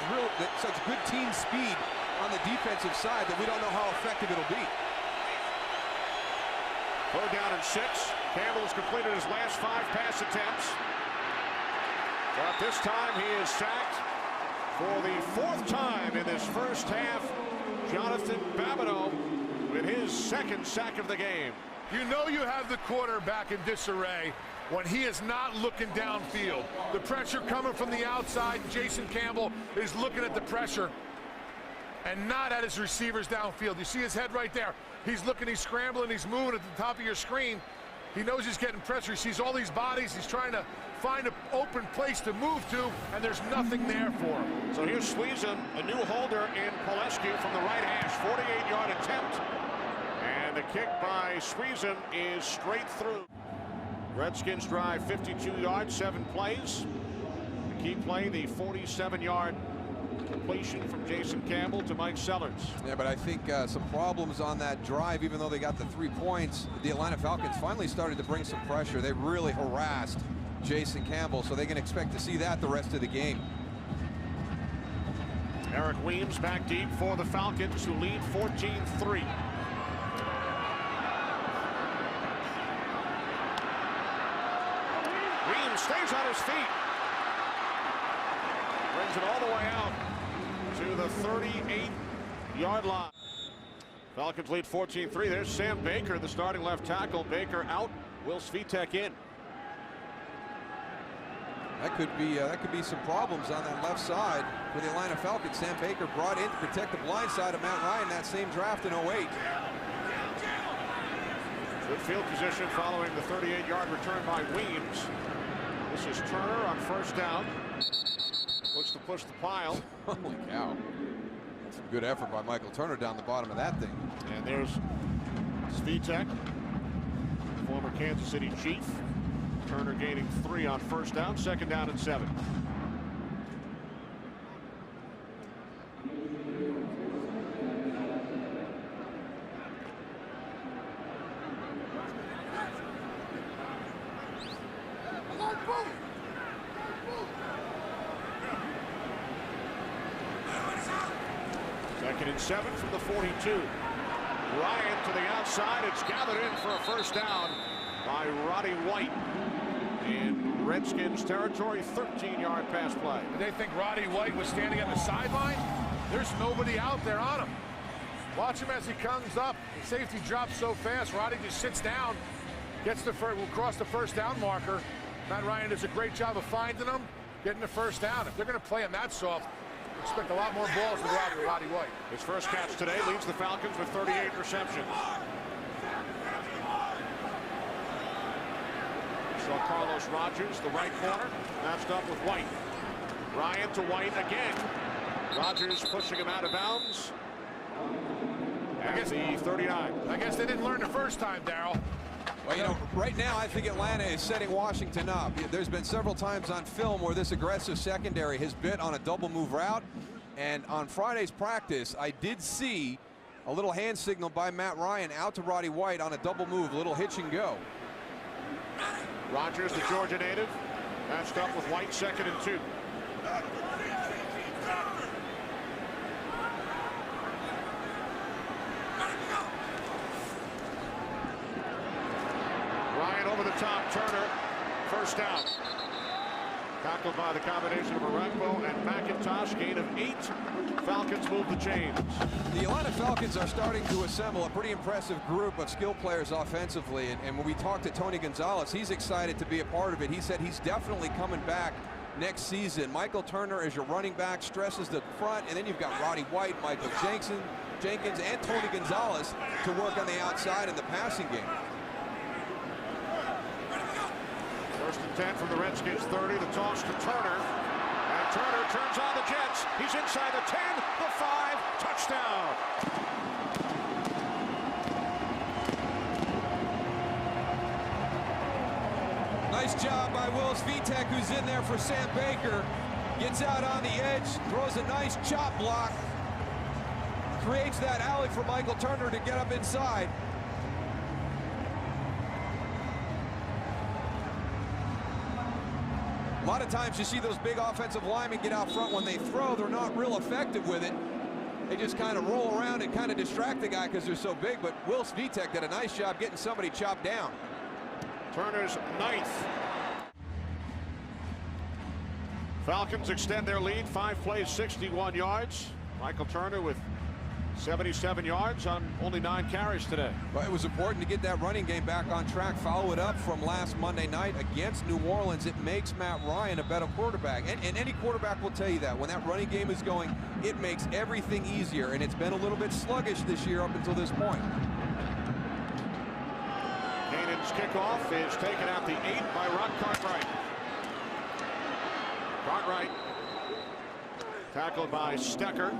good team speed on the defensive side that we don't know how effective it'll be. 4th down and 6. Campbell has completed his last 5 pass attempts, but this time he is sacked for the 4th time in this first half. Jonathan Babineau with his 2nd sack of the game. You know you have the quarterback in disarray when he is not looking downfield. The pressure coming from the outside, Jason Campbell is looking at the pressure and not at his receivers downfield. You see his head right there. He's looking, he's scrambling, he's moving at the top of your screen. He knows he's getting pressure. He sees all these bodies. He's trying to find an open place to move to, and there's nothing there for him. So here's Sweezum, a new holder in Polescu from the right hash, 48-yard attempt. And the kick by Sweezum is straight through. Redskins drive 52 yards, 7 plays. The key play, the 47-yard completion from Jason Campbell to Mike Sellers. Yeah, but I think some problems on that drive, even though they got the 3 points, the Atlanta Falcons finally started to bring some pressure. They really harassed Jason Campbell, so they can expect to see that the rest of the game. Eric Weems back deep for the Falcons, who lead 14-3. Weems stays on his feet. Brings it all the way out to the 38-yard line. Falcons lead 14-3. There's Sam Baker, the starting left tackle. Baker out, Will Svitek in. That could be some problems on that left side for the Atlanta Falcons. Sam Baker brought in to protect the blind side of Matt Ryan that same draft in 08. Good field position following the 38-yard return by Weems. This is Turner on first down. Looks to push the pile. Holy cow. That's a good effort by Michael Turner down the bottom of that thing. And there's Svitek, former Kansas City Chief. Turner gaining 3 on first down, second down and 7. Second and 7 from the 42. Ryan to the outside. It's gathered in for a first down by Roddy White in Redskins territory. 13-yard pass play. Did they think Roddy White was standing on the sideline? There's nobody out there on him. Watch him as he comes up. The safety drops so fast. Roddy just sits down, will cross the first down marker. Matt Ryan does a great job of finding him, getting the first down. If they're going to play him that soft, expect a lot more balls to go out to Roddy White. His first catch today leads the Falcons with 38 receptions. So Carlos Rogers, the right corner, matched up with White. Ryan to White again. Rogers pushing him out of bounds at the 39. I guess they didn't learn the first time, Darryl. Well, you know, right now I think Atlanta is setting Washington up. There's been several times on film where this aggressive secondary has bit on a double move route. And on Friday's practice, I did see a little hand signal by Matt Ryan out to Roddy White on a double move, a little hitch and go. Rogers, the Georgia native, matched up with White, second and 2. Ryan over the top, Turner, first down. Tackled by the combination of Arakpo and McIntosh, gain of 8. Falcons move the chains. The Atlanta Falcons are starting to assemble a pretty impressive group of skill players offensively. And when we talked to Tony Gonzalez, he's excited to be a part of it. He said he's definitely coming back next season. Michael Turner as your running back, stresses the front, and then you've got Roddy White, Michael Jenkins, and Tony Gonzalez to work on the outside in the passing game. First and 10 from the Redskins 30. The toss to Turner. And Turner turns on the Jets. He's inside the 10, the 5, touchdown. Nice job by Will Svitek, who's in there for Sam Baker. Gets out on the edge, throws a nice chop block. Creates that alley for Michael Turner to get up inside. A lot of times you see those big offensive linemen get out front. When they throw, they're not real effective with it. They just kind of roll around and kind of distract the guy because they're so big. But Will Svitek did a nice job getting somebody chopped down. Turner's 9th. Falcons extend their lead. 5 plays, 61 yards. Michael Turner with 77 yards on only 9 carries today. Well, it was important to get that running game back on track. Follow it up from last Monday night against New Orleans. It makes Matt Ryan a better quarterback. And any quarterback will tell you that. When that running game is going, it makes everything easier. And it's been a little bit sluggish this year up until this point. Canaan's kickoff is taken at the 8 by Ron Cartwright. Cartwright tackled by Stecker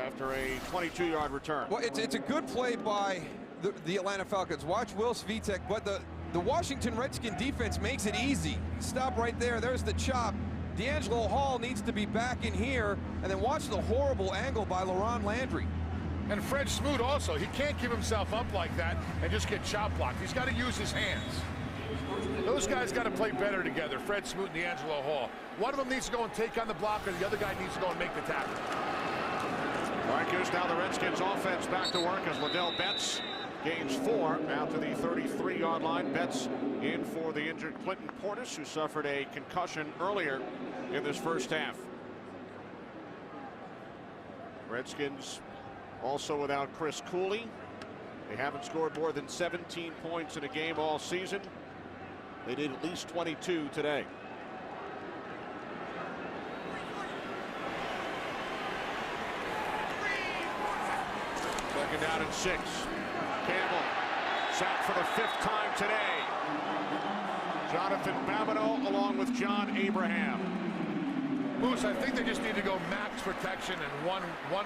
after a 22-yard return. Well, it's a good play by the Atlanta Falcons. Watch Will Svitek, but the Washington Redskin defense makes it easy. Stop right there. There's the chop. D'Angelo Hall needs to be back in here, and then watch the horrible angle by LaRon Landry. And Fred Smoot also. He can't give himself up like that and just get chop blocked. He's got to use his hands. Those guys got to play better together, Fred Smoot and D'Angelo Hall. One of them needs to go and take on the block, and the other guy needs to go and make the tackle. All right, here's now the Redskins offense back to work as Liddell Betts gains 4 out to the 33-yard line. Betts in for the injured Clinton Portis, who suffered a concussion earlier in this first half. Redskins also without Chris Cooley. They haven't scored more than 17 points in a game all season. They did at least 22 today. Second down and 6. Campbell sacked for the 5th time today. Jonathan Babineau along with John Abraham. Moose, I think they just need to go max protection and one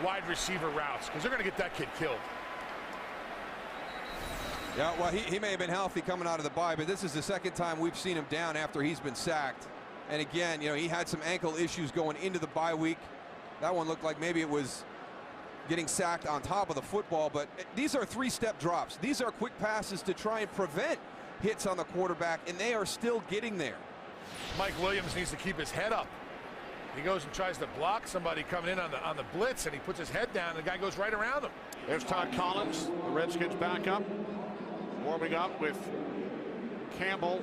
wide receiver routes, because they're going to get that kid killed. Yeah, well, he may have been healthy coming out of the bye, but this is the 2nd time we've seen him down after he's been sacked. And again, you know, he had some ankle issues going into the bye week. That one looked like maybe it was getting sacked on top of the football, but these are 3-step drops. These are quick passes to try and prevent hits on the quarterback, and they are still getting there. Mike Williams needs to keep his head up. He goes and tries to block somebody coming in on the blitz, and he puts his head down, and the guy goes right around him. There's Todd Collins, the Redskins backup, warming up with Campbell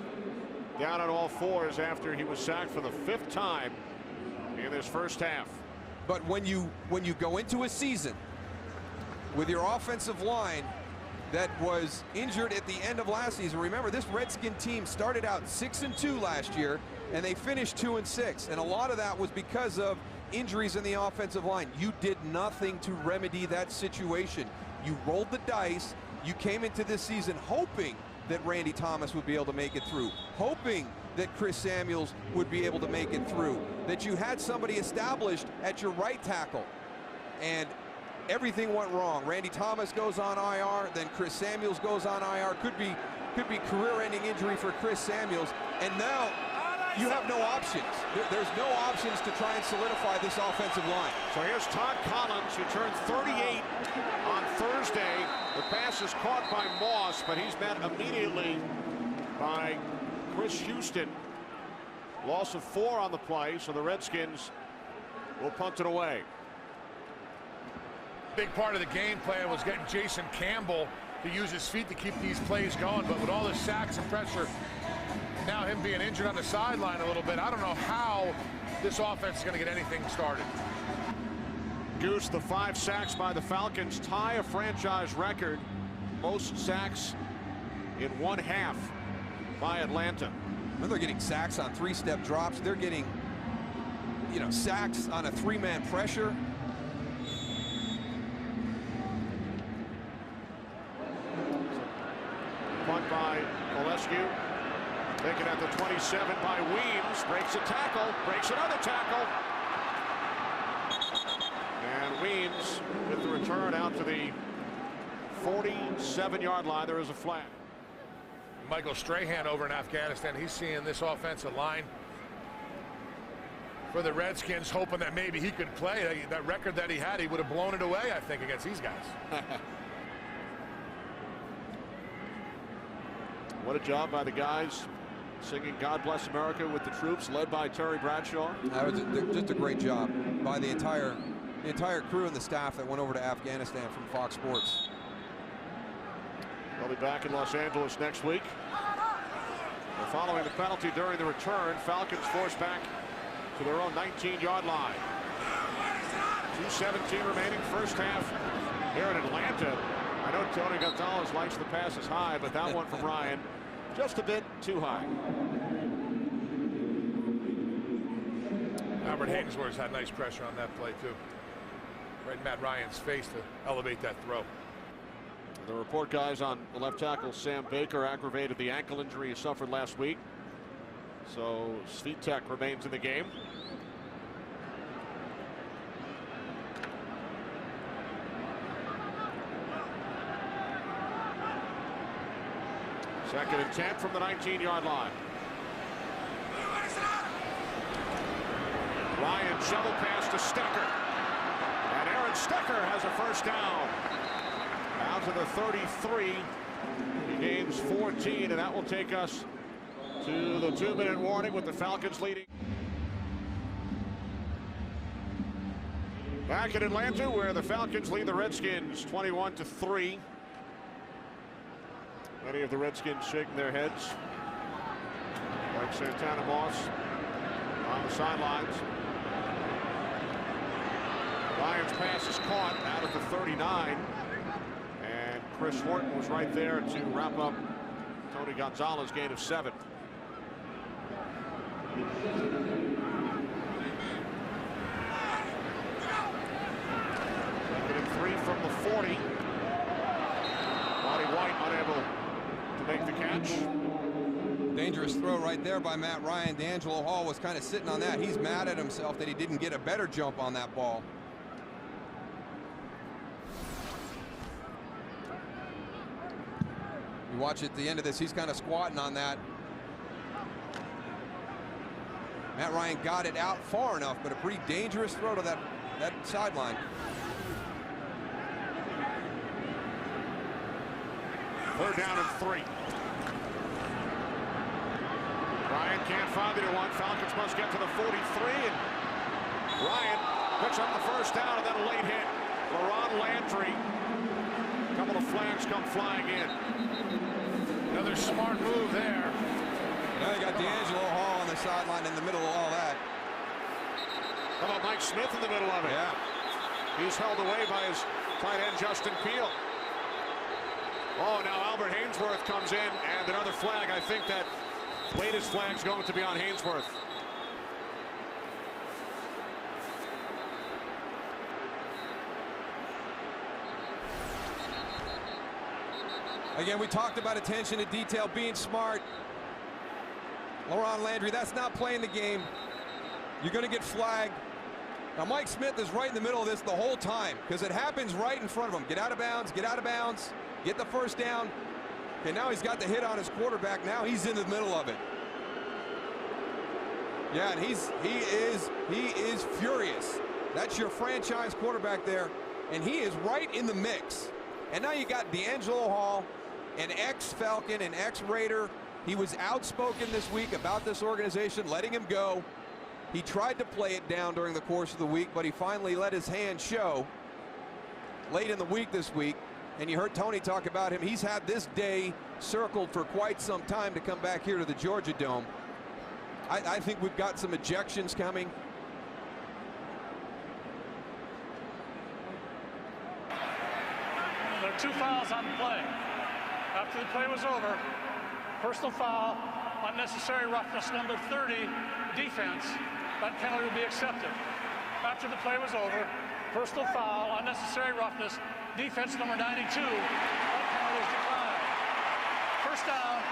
down on all fours after he was sacked for the 5th time in this first half. But when you go into a season with your offensive line that was injured at the end of last season, remember this Redskin team started out 6-2 last year, and they finished 2-6, and a lot of that was because of injuries in the offensive line. You did nothing to remedy that situation. You rolled the dice. You came into this season hoping that Randy Thomas would be able to make it through, hoping that Chris Samuels would be able to make it through, that you had somebody established at your right tackle, and everything went wrong. Randy Thomas goes on IR, then Chris Samuels goes on IR. Could be career-ending injury for Chris Samuels, and now you have no options. There's no options to try and solidify this offensive line. So here's Todd Collins, who turned 38 on Thursday. The pass is caught by Moss, but he's met immediately by Chris Houston. Loss of 4 on the play, so the Redskins will punt it away. Big part of the game plan was getting Jason Campbell to use his feet to keep these plays going, but with all the sacks and pressure, now him being injured on the sideline a little bit, I don't know how this offense is going to get anything started. Goose, the 5 sacks by the Falcons tie a franchise record. Most sacks in one half by Atlanta. When they're getting sacks on 3-step drops, they're getting, you know, sacks on a 3-man pressure. Punt by Olescu. Taken at the 27 by Weems. Breaks a tackle. Breaks another tackle. And Weems with the return out to the 47-yard line. There is a flag. Michael Strahan over in Afghanistan, he's seeing this offensive line for the Redskins, hoping that maybe he could play. That record that he had, he would have blown it away, I think, against these guys. What a job by the guys singing God Bless America with the troops, led by Terry Bradshaw. That was just a great job by the entire crew and the staff that went over to Afghanistan from Fox Sports. They'll be back in Los Angeles next week. And following the penalty during the return, Falcons forced back to their own 19-yard line. 2:17 remaining, first half here in Atlanta. I know Tony Gonzalez likes the passes high, but that one from Ryan just a bit too high. Albert Haynesworth's had nice pressure on that play too. Right in Matt Ryan's face to elevate that throw. The report guys on the left tackle, Sam Baker, aggravated the ankle injury he suffered last week. So Svitek remains in the game. Second and 10 from the 19-yard line. Ryan shovel pass to Stecker. And Aaron Stecker has a first down. Out to the 33. He gains 14, and that will take us to the 2-minute warning with the Falcons leading. Back in Atlanta, where the Falcons lead the Redskins 21-3. Many of the Redskins shaking their heads, like Santana Moss on the sidelines. Ryan's pass is caught out at the 39, and Chris Horton was right there to wrap up Tony Gonzalez's gain of 7. Second and 3 from the 40. 40. Roddy White unable to make the catch. Dangerous throw right there by Matt Ryan. D'Angelo Hall was kind of sitting on that. He's mad at himself that he didn't get a better jump on that ball. You watch at the end of this, he's kind of squatting on that. Matt Ryan got it out far enough, but a pretty dangerous throw to that sideline. Third down and 3. Ryan can't find it at one. Falcons must get to the 43, and Ryan picks up the first down, and then a late hit. LaRon Landry. A couple of flags come flying in. Another smart move there. Now you got D'Angelo Hall on the sideline in the middle of all that. How about Mike Smith in the middle of it? Yeah. He's held away by his tight end, Justin Peel. Oh, now Albert Hainsworth comes in, and another flag. I think that latest flag's going to be on Hainsworth. Again, we talked about attention to detail, being smart. LaRon Landry, that's not playing the game. You're going to get flagged. Now, Mike Smith is right in the middle of this the whole time because it happens right in front of him. Get out of bounds, get out of bounds, get the first down. And now he's got the hit on his quarterback. Now he's in the middle of it. Yeah, and he is furious. That's your franchise quarterback there, and he is right in the mix. And now you got D'Angelo Hall, an ex-Falcon, an ex-Raider. He was outspoken this week about this organization, letting him go. He tried to play it down during the course of the week, but he finally let his hand show late in the week this week. And you heard Tony talk about him. He's had this day circled for quite some time to come back here to the Georgia Dome. I think we've got some ejections coming. There are 2 fouls on the play. After the play was over, personal foul, unnecessary roughness, number 30, defense. That penalty will be accepted. After the play was over, personal foul, unnecessary roughness, defense number 92. That penalty is declined. First down,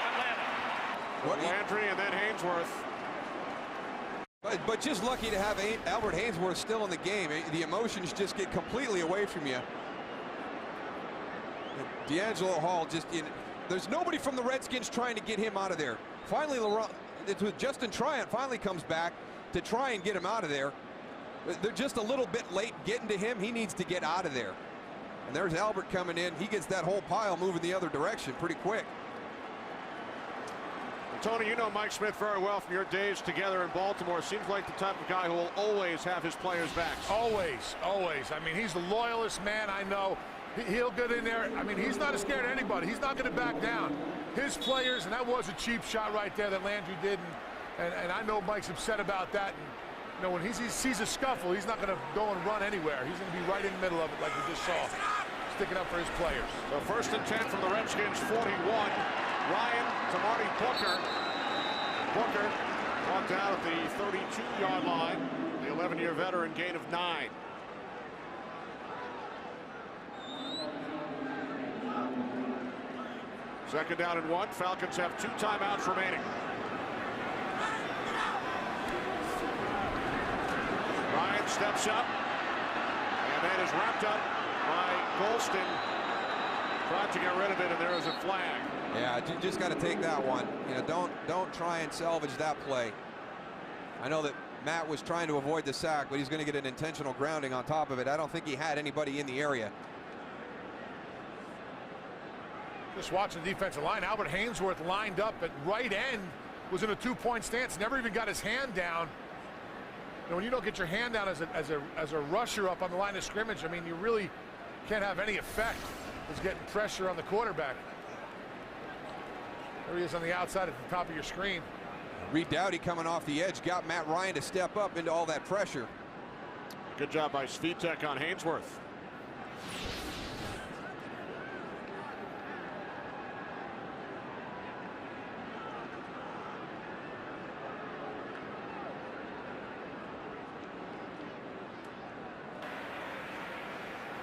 Atlanta. Landry and then Hainsworth. But just lucky to have Albert Hainsworth still in the game. The emotions just get completely away from you. D'Angelo Hall there's nobody from the Redskins trying to get him out of there. Finally, Justin Tryon finally comes back to try and get him out of there. They're just a little bit late getting to him. He needs to get out of there. And there's Albert coming in. He gets that whole pile moving the other direction pretty quick. Tony, you know Mike Smith very well from your days together in Baltimore. Seems like the type of guy who will always have his players' backs. Always, always. I mean, he's the loyalist man I know. He'll get in there. I mean, he's not scared of anybody. He's not going to back down. His players, and that was a cheap shot right there that Landry did. And I know Mike's upset about that. And, you know, when he sees a scuffle, he's not going to go and run anywhere. He's going to be right in the middle of it like we just saw, sticking up for his players. So first and 10 from the Redskins, 41. Ryan to Marty Booker. Booker walked out at the 32-yard line. The 11-year veteran, gain of 9. Second down and 1. Falcons have 2 timeouts remaining. Ryan steps up, and that is wrapped up by Golston. Tried to get rid of it, and there is a flag. Yeah, you just got to take that one. You know, don't try and salvage that play. I know that Matt was trying to avoid the sack, but he's going to get an intentional grounding on top of it. I don't think he had anybody in the area. Just watching the defensive line. Albert Hainsworth lined up at right end, was in a 2-point stance, never even got his hand down. You know, when you don't get your hand down as a rusher up on the line of scrimmage, I mean, you really can't have any effect. It's getting pressure on the quarterback. There he is on the outside at the top of your screen. Reed Dowdy coming off the edge got Matt Ryan to step up into all that pressure. Good job by Svitek on Hainsworth.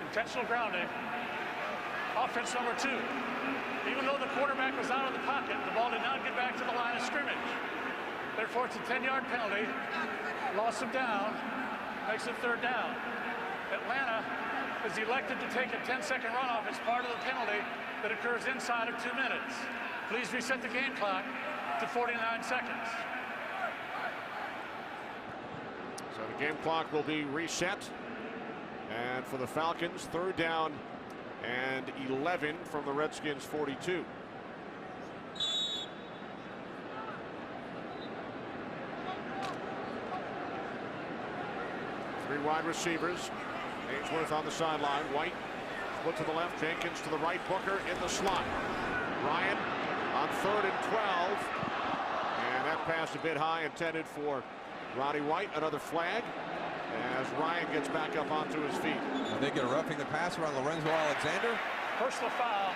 Intentional grounding. Offense number 2. Even though the quarterback was out of the pocket, the ball did not get back to the line of scrimmage. Therefore, it's a 10-yard penalty. Loss of down makes it 3rd down. Atlanta is elected to take a 10-second runoff as part of the penalty that occurs inside of 2 minutes. Please reset the game clock to 49 seconds. So the game clock will be reset. And for the Falcons, 3rd down and 11 from the Redskins 42. Three wide receivers. Ainsworth on the sideline. White split to the left. Jenkins to the right. Booker in the slot. Ryan on 3rd and 12. And that pass a bit high, intended for Roddy White. Another flag as Ryan gets back up onto his feet. Are they going to roughing the passer on Lorenzo Alexander? Personal foul.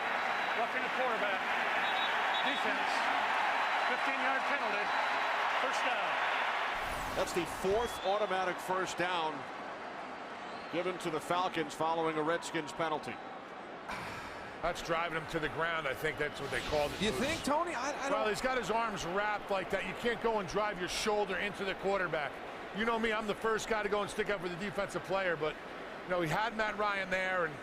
Roughing the quarterback. Defense. 15-yard penalty. 1st down. That's the 4th automatic 1st down given to the Falcons following a Redskins penalty. That's driving him to the ground. I think that's what they called it. Do you think, Tony? I don't. Well, he's got his arms wrapped like that. You can't go and drive your shoulder into the quarterback. You know me, I'm the first guy to go and stick up for the defensive player, but you know, he had Matt Ryan there, and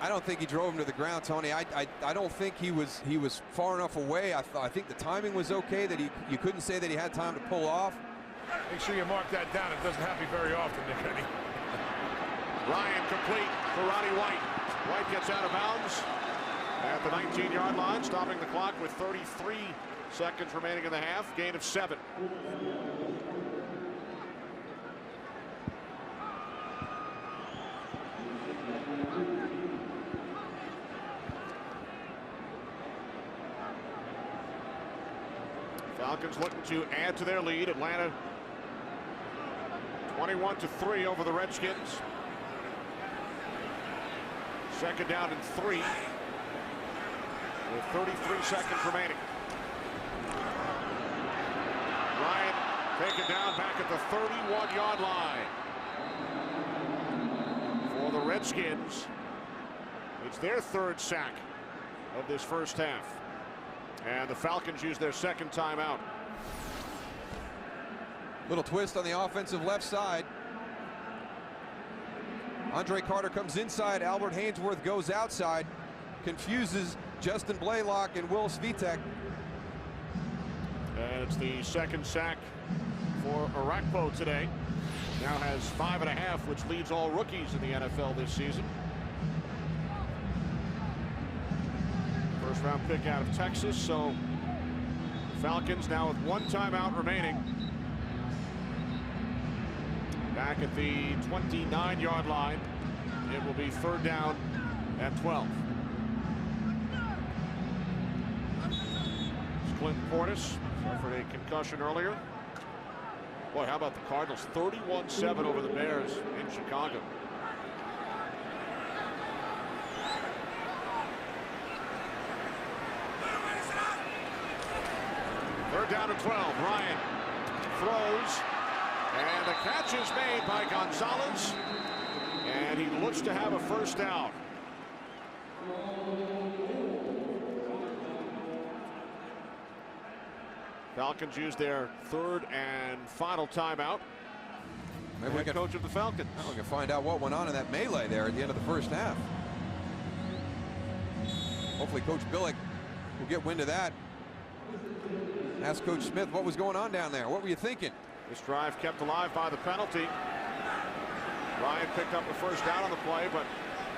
I don't think he drove him to the ground, Tony. I don't think he was far enough away. I think the timing was okay, that you couldn't say that he had time to pull off. Make sure you mark that down. It doesn't happen very often, Nick. Ryan complete for Roddy White. White gets out of bounds at the 19-yard line, stopping the clock with 33 seconds remaining in the half. Gain of 7. Falcons looking to add to their lead. Atlanta 21-3 over the Redskins. 2nd down and 3 with 33 seconds remaining. Ryan taken down back at the 31-yard line. For the Redskins, it's their 3rd sack of this 1st half. And the Falcons use their 2nd timeout. Little twist on the offensive left side. Andre Carter comes inside. Albert Hainsworth goes outside. Confuses Justin Blaylock and Will Svitek. And it's the 2nd sack for Arakpo today. Now has 5.5, which leads all rookies in the NFL this season. 1st-round pick out of Texas. So Falcons now with 1 timeout remaining. Back at the 29-yard line. It will be 3rd down and 12. It's Clinton Portis suffered a concussion earlier. Boy, how about the Cardinals? 31-7 over the Bears in Chicago. Third down and 12. Ryan throws. And the catch is made by Gonzalez. And he looks to have a 1st down. Falcons use their 3rd and final timeout. Maybe we can coach of the Falcons. We can find out what went on in that melee there at the end of the 1st half. Hopefully Coach Billick will get wind of that. Ask Coach Smith what was going on down there. What were you thinking? This drive kept alive by the penalty. Ryan picked up a 1st down on the play, but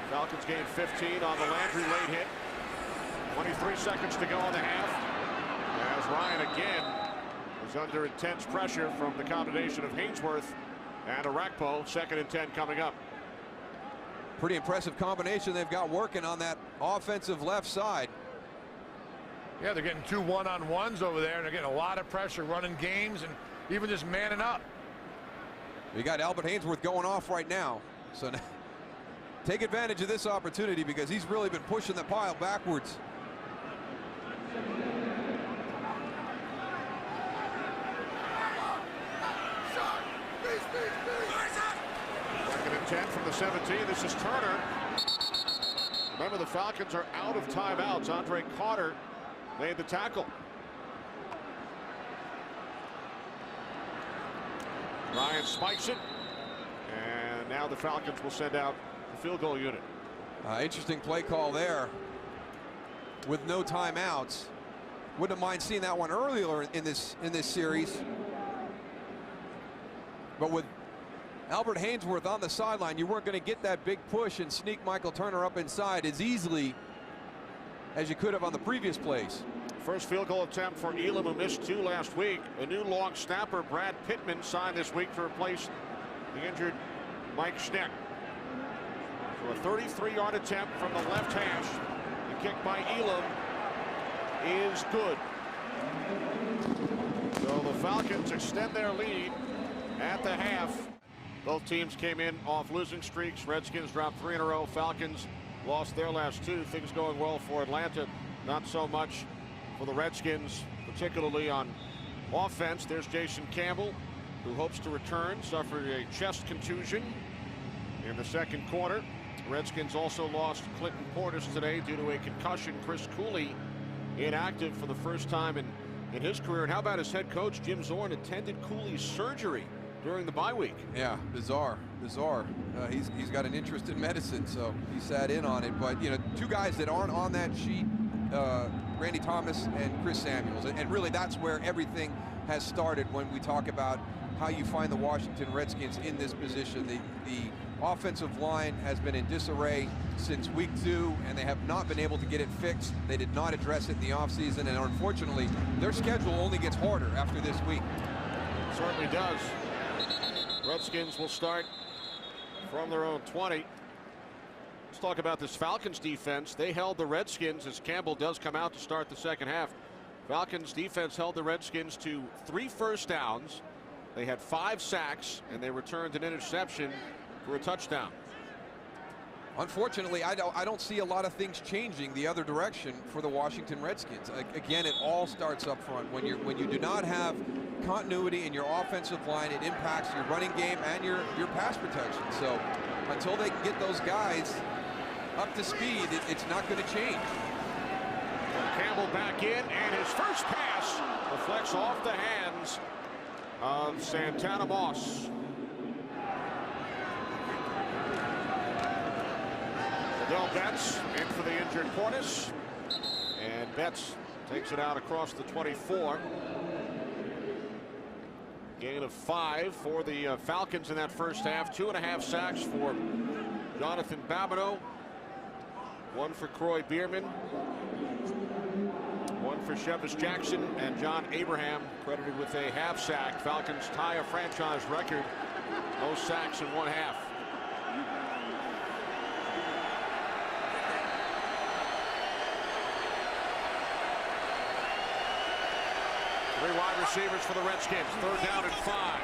Falcons gained 15 on the Landry late hit. 23 seconds to go in the half. As Ryan again is under intense pressure from the combination of Hainsworth and Arakpo. 2nd and 10 coming up. Pretty impressive combination they've got working on that offensive left side. Yeah, they're getting 2 one-on-ones over there, and they're getting a lot of pressure running games and even just manning up. We got Albert Hainsworth going off right now. So now, take advantage of this opportunity because he's really been pushing the pile backwards. 2nd and 10 from the 17. This is Turner. Remember, the Falcons are out of timeouts. Andre Carter made the tackle. Ryan spikes it, and now the Falcons will send out the field goal unit. Interesting play call there with no timeouts. Wouldn't mind seeing that one earlier in this series. But with Albert Haynesworth on the sideline, you weren't going to get that big push and sneak Michael Turner up inside as easily as you could have on the previous plays. First field goal attempt for Elam, who missed 2 last week. A new long snapper, Brad Pittman, signed this week to replace the injured Mike Schneck. So a 33-yard attempt from the left hash. The kick by Elam is good. So the Falcons extend their lead at the half. Both teams came in off losing streaks. Redskins dropped 3 in a row. Falcons lost their last 2. Things going well for Atlanta. Not so much for the Redskins, particularly on offense. There's Jason Campbell, who hopes to return. Suffered a chest contusion in the second quarter. The Redskins also lost Clinton Portis today due to a concussion. Chris Cooley inactive for the first time in his career. And how about his head coach, Jim Zorn, attended Cooley's surgery during the bye week? Yeah, bizarre. He's got an interest in medicine, so he sat in on it. But, you know, 2 guys that aren't on that sheet, Randy Thomas and Chris Samuels. And really that's where everything has started when we talk about how you find the Washington Redskins in this position. The offensive line has been in disarray since week 2, and they have not been able to get it fixed. They did not address it in the offseason, and unfortunately, their schedule only gets harder after this week. It certainly does. Redskins will start from their own 20. Let's talk about this Falcons defense. They held the Redskins, as Campbell does come out to start the second half. Falcons defense held the Redskins to 3 first downs. They had 5 sacks, and they returned an interception for a touchdown. Unfortunately, I don't see a lot of things changing the other direction for the Washington Redskins. Again, it all starts up front. When you do not have continuity in your offensive line, it impacts your running game and your pass protection. So until they can get those guys up to speed, it's not going to change. Campbell back in, and his first pass deflects off the hands of Santana Moss. Adele Betts in for the injured Portis, and Betts takes it out across the 24. Gain of 5 for the Falcons in that first half. 2.5 sacks for Jonathan Babineau, 1 for Croy Bierman, 1 for Shevis Jackson, and John Abraham credited with a half sack. Falcons tie a franchise record, most sacks in 1 half. 3 wide receivers for the Redskins. 3rd down and 5.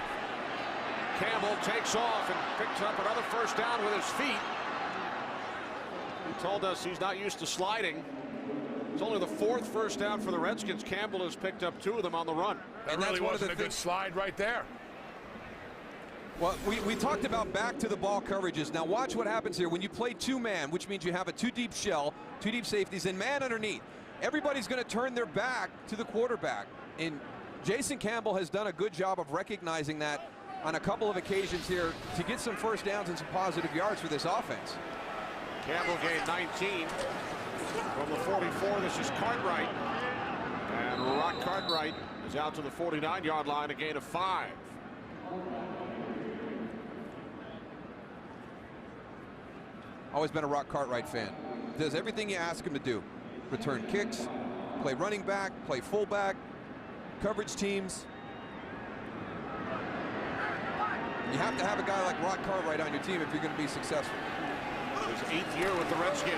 Campbell takes off and picks up another first down with his feet. He told us he's not used to sliding. It's only the 4th first down for the Redskins. Campbell has picked up 2 of them on the run. That really wasn't a good slide right there. Well, we talked about back to the ball coverages. Now watch what happens here when you play 2-man, which means you have a 2-deep shell, 2 deep safeties, and man underneath. Everybody's going to turn their back to the quarterback. And Jason Campbell has done a good job of recognizing that on a couple of occasions here to get some first downs and some positive yards for this offense. Campbell gained 19 from the 44. This is Cartwright, and Rock Cartwright is out to the 49-yard line, a gain of 5. Always been a Rock Cartwright fan. Does everything you ask him to do. Return kicks, play running back, play fullback, coverage teams. You have to have a guy like Rock Cartwright on your team if you're going to be successful. His 8th year with the Redskins.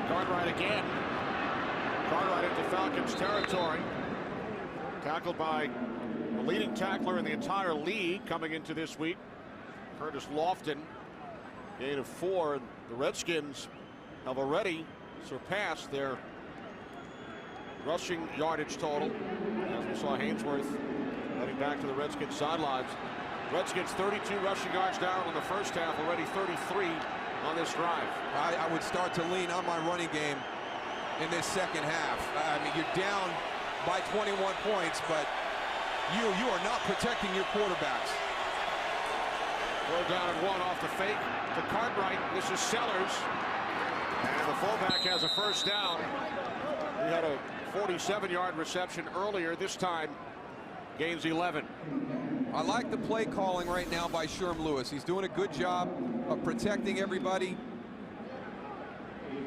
Cartwright again. Cartwright into Falcons territory. Tackled by the leading tackler in the entire league coming into this week, Curtis Lofton. Gain of 4. The Redskins have already surpassed their rushing yardage total, as we saw Haynesworth heading back to the Redskins sidelines. Redskins 32 rushing yards down in the first half, already 33 on this drive. I would start to lean on my running game in this second half. I mean, you're down by 21 points, but you are not protecting your quarterbacks. Throw down and one off the fake to Cartwright. This is Sellers. And the fullback has a first down. He had a 47-yard reception earlier. This time, gains 11. I like the play calling right now by Sherm Lewis. He's doing a good job of protecting everybody.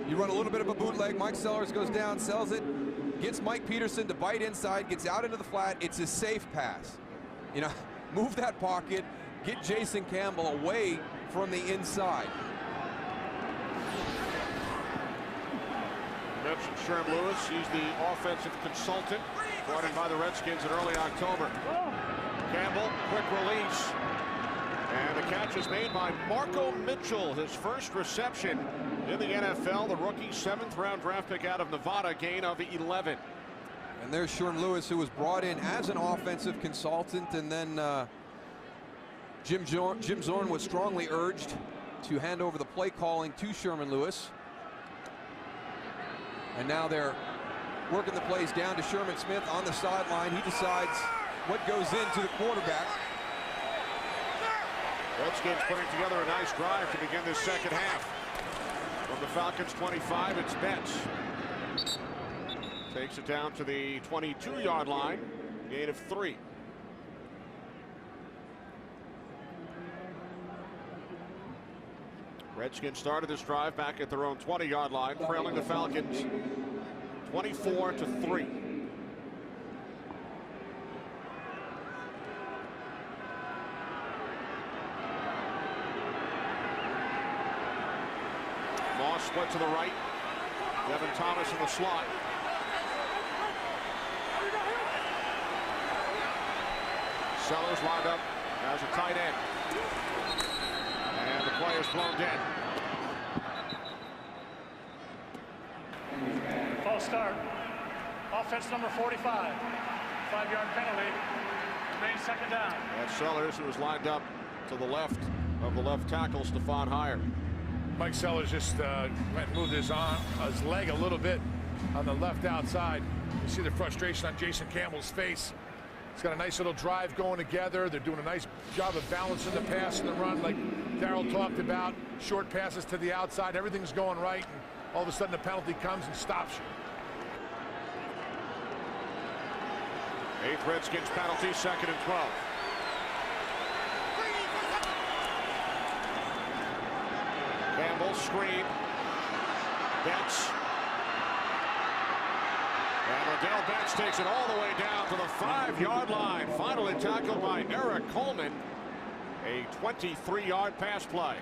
You run a little bit of a bootleg. Mike Sellers goes down, sells it, gets Mike Peterson to bite inside, gets out into the flat. It's a safe pass. You know, move that pocket, get Jason Campbell away from the inside. You mentioned Sherm Lewis. He's the offensive consultant brought in by the Redskins in early October. Campbell, quick release. And the catch is made by Marco Mitchell, his first reception in the NFL. The rookie 7th-round draft pick out of Nevada, gain of 11. And there's Sherm Lewis, who was brought in as an offensive consultant, and then Jim Zorn was strongly urged to hand over the play calling to Sherman Lewis. And now they're working the plays down to Sherman Smith on the sideline. He decides what goes into the quarterback. Redskins putting together a nice drive to begin this second half. From the Falcons 25, it's Betts. Takes it down to the 22-yard line, gain of 3. Redskins started this drive back at their own 20-yard line, trailing the Falcons 24-3. Moss split to the right. Devin Thomas in the slot. Sellers lined up as a tight end. And the play is blown dead. False start. Offense number 45. 5-yard penalty. Remains second down. That's Sellers, who was lined up to the left of the left tackle, Stephon Heyer. Mike Sellers just went and moved his leg a little bit on the left outside. You see the frustration on Jason Campbell's face. He's got a nice little drive going together. They're doing a nice job of balancing the pass and the run, like Darryl talked about. Short passes to the outside. Everything's going right, and all of a sudden the penalty comes and stops you. 8th Redskins penalty, 2nd and 12. Campbell screen. Betts. And Adele Betts takes it all the way down to the 5-yard line. Finally tackled by Eric Coleman. A 23-yard pass play.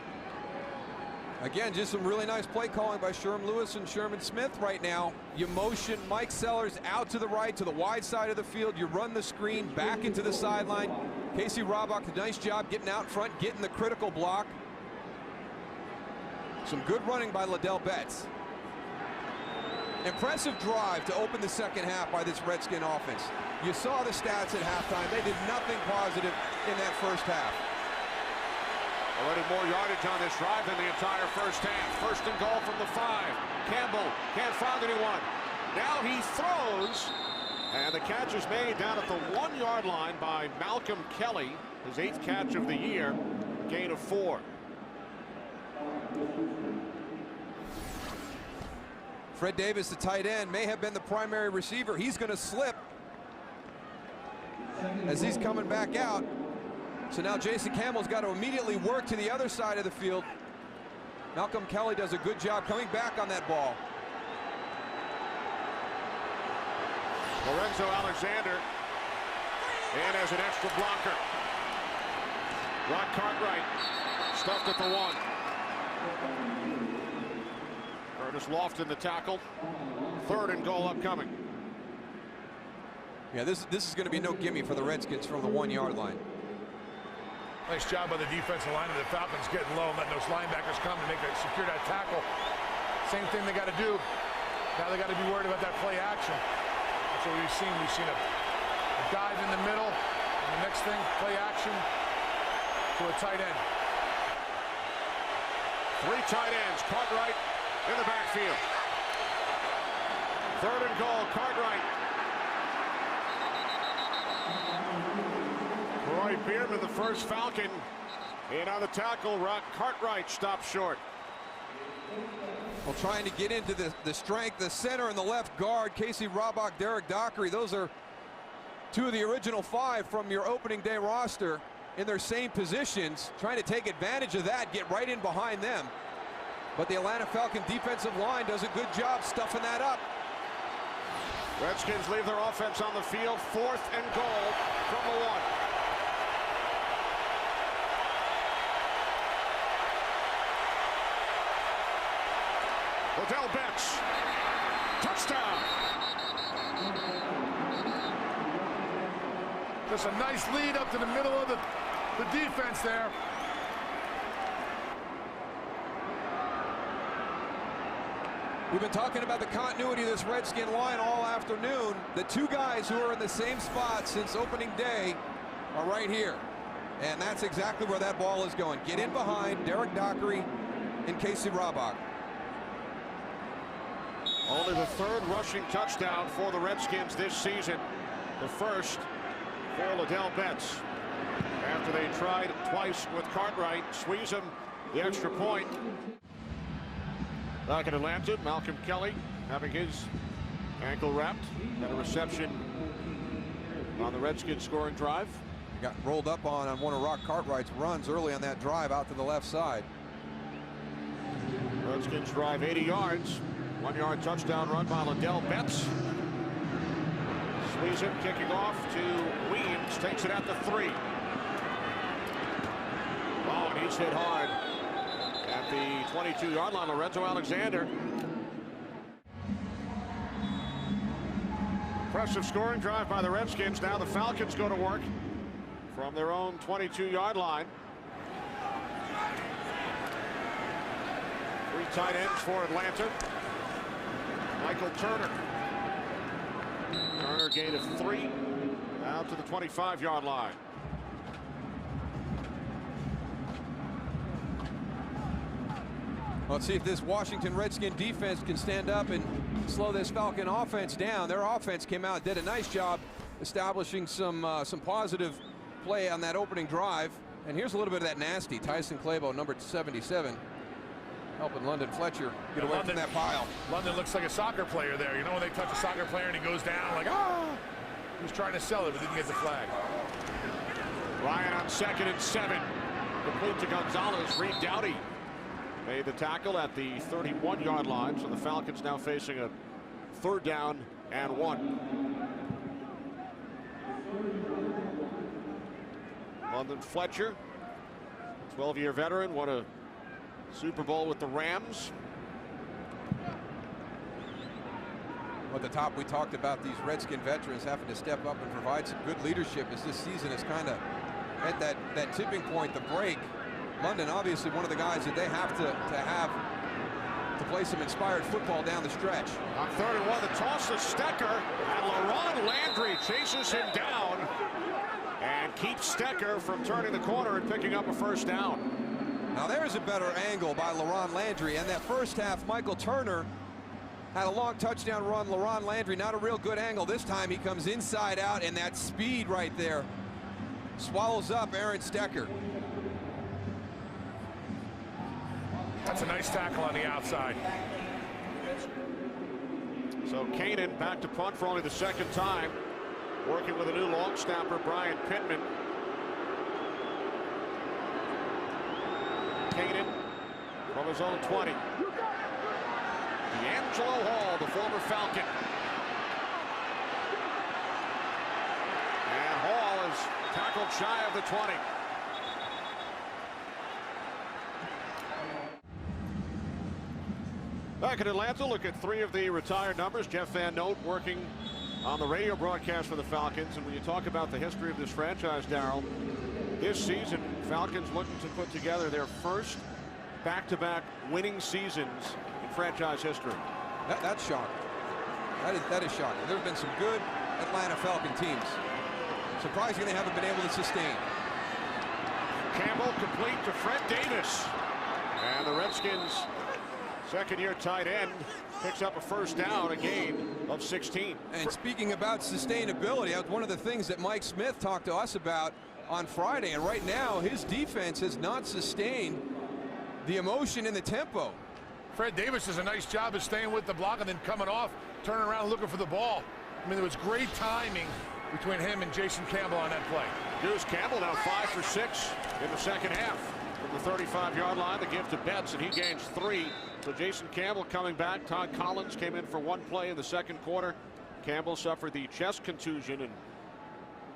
Again, just some really nice play calling by Sherm Lewis and Sherman Smith right now. You motion Mike Sellers out to the right, to the wide side of the field. You run the screen back into the sideline. Casey Robach, a nice job getting out front, getting the critical block. Some good running by Liddell Betts. Impressive drive to open the second half by this Redskin offense. You saw the stats at halftime. They did nothing positive in that first half. Already more yardage on this drive than the entire first half. 1st and goal from the 5. Campbell can't find anyone. Now he throws, and the catch is made down at the 1-yard line by Malcolm Kelly, his 8th catch of the year, gain of 4. Fred Davis, the tight end, may have been the primary receiver. He's going to slip as he's coming back out. So now Jason Campbell's got to immediately work to the other side of the field. Malcolm Kelly does a good job coming back on that ball. Lorenzo Alexander in as an extra blocker. Brock Cartwright stuffed at the 1. Curtis Lofton the tackle. 3rd and goal upcoming. Yeah, this is going to be no gimme for the Redskins from the 1-yard line. Nice job by the defensive line of the Falcons getting low and letting those linebackers come and secure that tackle. Same thing they got to do. Now they got to be worried about that play action. That's what we've seen. We've seen a dive in the middle, and the next thing, play action to a tight end. Three tight ends. Cartwright in the backfield. 3rd and goal. Cartwright. Roy Bierman, the first Falcon. And on the tackle, Cartwright stopped short. Well, trying to get into the strength, the center and the left guard, Casey Robach, Derek Dockery, those are two of the original 5 from your opening day roster in their same positions, trying to take advantage of that, get right in behind them. But the Atlanta Falcon defensive line does a good job stuffing that up. Redskins leave their offense on the field. 4th and goal from the 1. Odell Betts, touchdown. Just a nice lead up to the middle of the defense there. We've been talking about the continuity of this Redskin line all afternoon. The 2 guys who are in the same spot since opening day are right here. And that's exactly where that ball is going. Get in behind Derek Dockery and Casey Robach. Only the 3rd rushing touchdown for the Redskins this season. The first for Odell Betts. After they tried twice with Cartwright, squeeze him the extra point. Back in Atlanta, Malcolm Kelly having his ankle wrapped. Had a reception on the Redskins scoring drive. Got rolled up on one of Rock Cartwright's runs early on that drive out to the left side. Redskins drive 80 yards. 1-yard touchdown run by Odell Betts. Squeeze him, kicking off to Weems. Takes it at the 3. Oh, and he's hit hard at the 22-yard line. Lorenzo Alexander. Impressive scoring drive by the Redskins. Now the Falcons go to work from their own 22-yard line. 3 tight ends for Atlanta. Michael Turner. Turner gain of 3 out to the 25-yard line. Let's see if this Washington Redskin defense can stand up and slow this Falcon offense down. Their offense came out and did a nice job establishing some positive play on that opening drive. And here's a little bit of that nasty. Tyson Clabo, number 77, helping London Fletcher get away from that pile. London looks like a soccer player there. You know when they touch a soccer player and he goes down like, ah! He was trying to sell it, but didn't get the flag. Ryan on 2nd and 7. Complete to Gonzalez. Reed Doughty made the tackle at the 31-yard line. So the Falcons now facing a 3rd down and 1. London Fletcher, 12-year veteran, won a Super Bowl with the Rams. At the top, we talked about these Redskin veterans having to step up and provide some good leadership as this season is kind of at that tipping point, the break. London, obviously, one of the guys that they have to play some inspired football down the stretch. On 3rd and 1, the toss to Stecker, and LaRon Landry chases him down and keeps Stecker from turning the corner and picking up a 1st down. Now there's a better angle by LaRon Landry. And that first half, Michael Turner had a long touchdown run. LaRon Landry, not a real good angle. This time he comes inside out, and that speed right there swallows up Aaron Stecker. That's a nice tackle on the outside. So Kanan back to punt for only the 2nd time, working with a new long snapper, Brian Pittman. Kanan from his own 20. D'Angelo Hall, the former Falcon. And Hall is tackled shy of the 20. Back in Atlanta, look at 3 of the retired numbers. Jeff Van Note working on the radio broadcast for the Falcons. And when you talk about the history of this franchise, Darryl, this season, Falcons looking to put together their first back-to-back winning seasons in franchise history. That's shocking. That is shocking. There have been some good Atlanta Falcon teams. Surprising they haven't been able to sustain. Campbell complete to Fred Davis. And the Redskins second-year tight end picks up a first down, a gain of 16. And speaking about sustainability, that's one of the things that Mike Smith talked to us about on Friday. And right now, his defense has not sustained the emotion and the tempo. Fred Davis does a nice job of staying with the block and then coming off, turning around looking for the ball. I mean, there was great timing between him and Jason Campbell on that play. Here's Campbell now 5 for 6 in the second half. From the 35-yard line, the gift to Betts, and he gains 3. So Jason Campbell coming back. Todd Collins came in for one play in the second quarter. Campbell suffered the chest contusion, and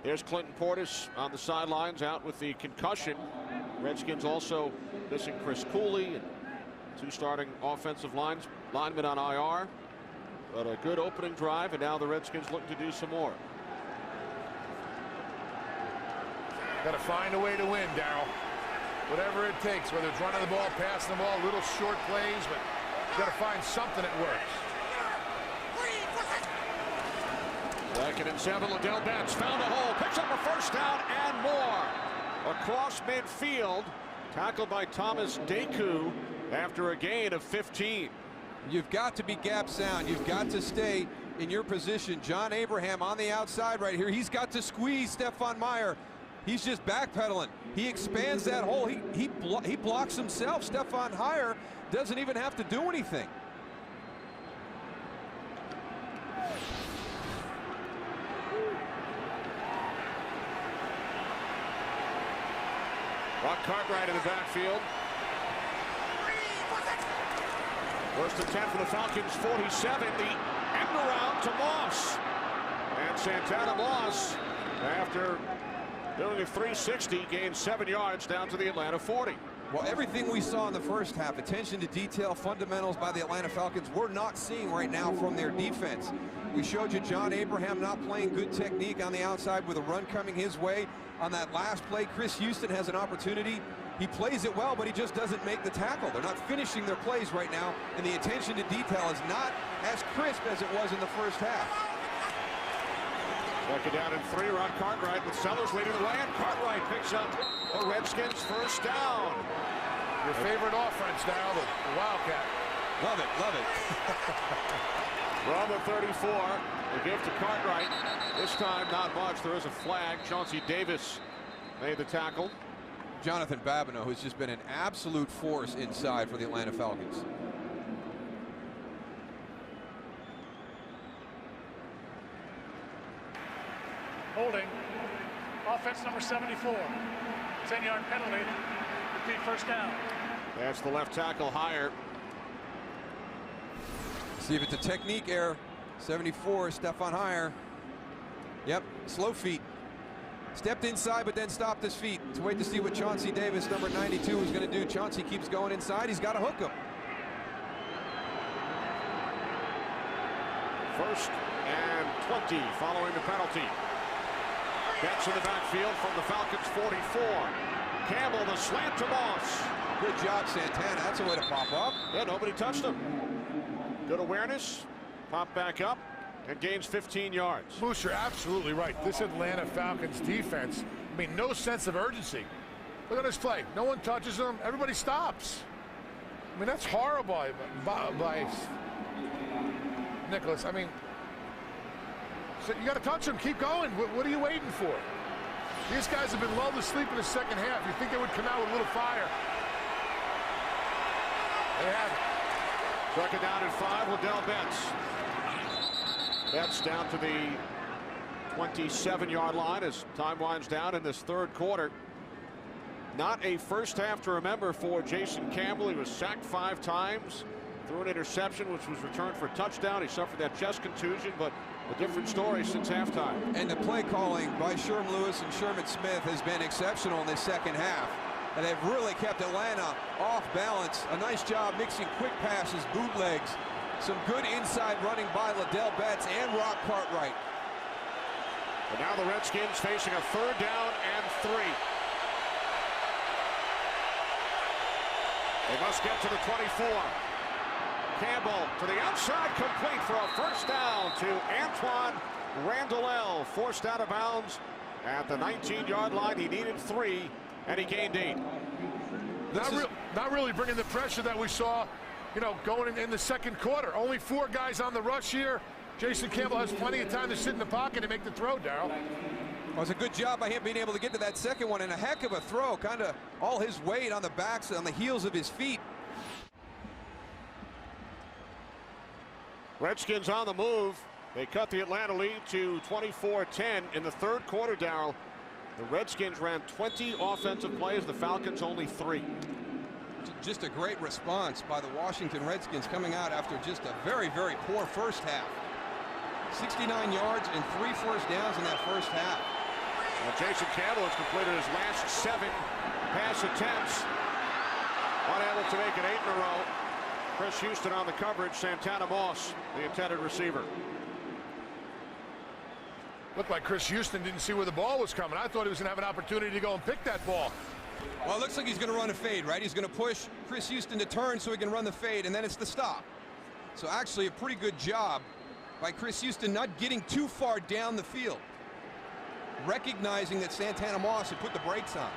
there's Clinton Portis on the sidelines out with the concussion. Redskins also missing Chris Cooley and 2 starting offensive linemen on IR. But a good opening drive, and now the Redskins looking to do some more. Got to find a way to win, Darryl. Whatever it takes, whether it's running the ball, passing the ball, little short plays, but you got to find something that works. 2nd and 7, Liddell Betts found a hole, picks up a first down and more. Across midfield, tackled by Thomas Deku after a gain of 15. You've got to be gap sound. You've got to stay in your position. John Abraham on the outside right here. He's got to squeeze Stephon Meyer. He's just backpedaling. He expands that hole. He blocks himself. Stephon Meyer doesn't even have to do anything. Rock Cartwright in the backfield. First and 10 for the Falcons, 47. The end around to Moss. And Santana Moss, after doing a 360, gained 7 yards down to the Atlanta 40. Well, everything we saw in the first half, attention to detail, fundamentals by the Atlanta Falcons, we're not seeing right now from their defense. We showed you John Abraham not playing good technique on the outside with a run coming his way. On that last play, Chris Houston has an opportunity. He plays it well, but he just doesn't make the tackle. They're not finishing their plays right now, and the attention to detail is not as crisp as it was in the first half. 2nd down and 3, Rock Cartwright with Sellers leading the way, and Cartwright picks up a Redskins first down. Your favorite offense now, the Wildcat. Love it, love it. From the 34, the gift to Cartwright. This time not much. There is a flag. Chauncey Davis made the tackle. Jonathan Babineau, who's just been an absolute force inside for the Atlanta Falcons. Holding. Offense number 74. 10-yard penalty. Repeat first down. That's the left tackle higher. See if it's a technique error. 74, Stephon Meyer. Yep, slow feet. Stepped inside, but then stopped his feet. Let's wait to see what Chauncey Davis, number 92, is going to do. Chauncey keeps going inside. He's got to hook him. 1st and 20 following the penalty. Betts in the backfield from the Falcons 44. Campbell, the slant to Moss. Good job, Santana. That's a way to pop up. Yeah, nobody touched him. Good awareness. Pop back up and gains 15 yards. Moose, you're absolutely right. This Atlanta Falcons defense, I mean, no sense of urgency. Look at this play. No one touches them. Everybody stops. I mean, that's horrible by Nicholas. I mean, so you got to touch them. Keep going. What are you waiting for? These guys have been lulled to sleep in the second half. You think they would come out with a little fire. They haven't. 2nd down and 5, Liddell Betts. Betts down to the 27-yard line as time winds down in this 3rd quarter. Not a first half to remember for Jason Campbell. He was sacked 5 times, threw an interception, which was returned for a touchdown. He suffered that chest contusion, but a different story since halftime. And the play calling by Sherm Lewis and Sherman Smith has been exceptional in this second half. And they've really kept Atlanta off balance. A nice job mixing quick passes, bootlegs, some good inside running by Liddell Betts and Rock Cartwright. And now the Redskins facing a 3rd down and 3. They must get to the 24. Campbell to the outside, complete for a first down to Antoine Randall, forced out of bounds at the 19-yard line. He needed 3, and he gained 8. Not really bringing the pressure that we saw, you know, going in the second quarter. Only 4 guys on the rush here. Jason Campbell has plenty of time to sit in the pocket and make the throw, Darryl. It was a good job by him being able to get to that second one, and a heck of a throw, kind of all his weight on the backs, on the heels of his feet. Redskins on the move. They cut the Atlanta lead to 24-10 in the third quarter, Darryl. The Redskins ran 20 offensive plays, the Falcons only 3. Just a great response by the Washington Redskins coming out after just a very, very poor first half. 69 yards and 3 first downs in that first half. Well, Jason Campbell has completed his last 7 pass attempts. Unable to make it 8 in a row. Chris Houston on the coverage. Santana Moss, the intended receiver. Looked like Chris Houston didn't see where the ball was coming. I thought he was going to have an opportunity to go and pick that ball. Well, it looks like he's going to run a fade, right? He's going to push Chris Houston to turn so he can run the fade, and then it's the stop. So actually a pretty good job by Chris Houston not getting too far down the field, recognizing that Santana Moss had put the brakes on.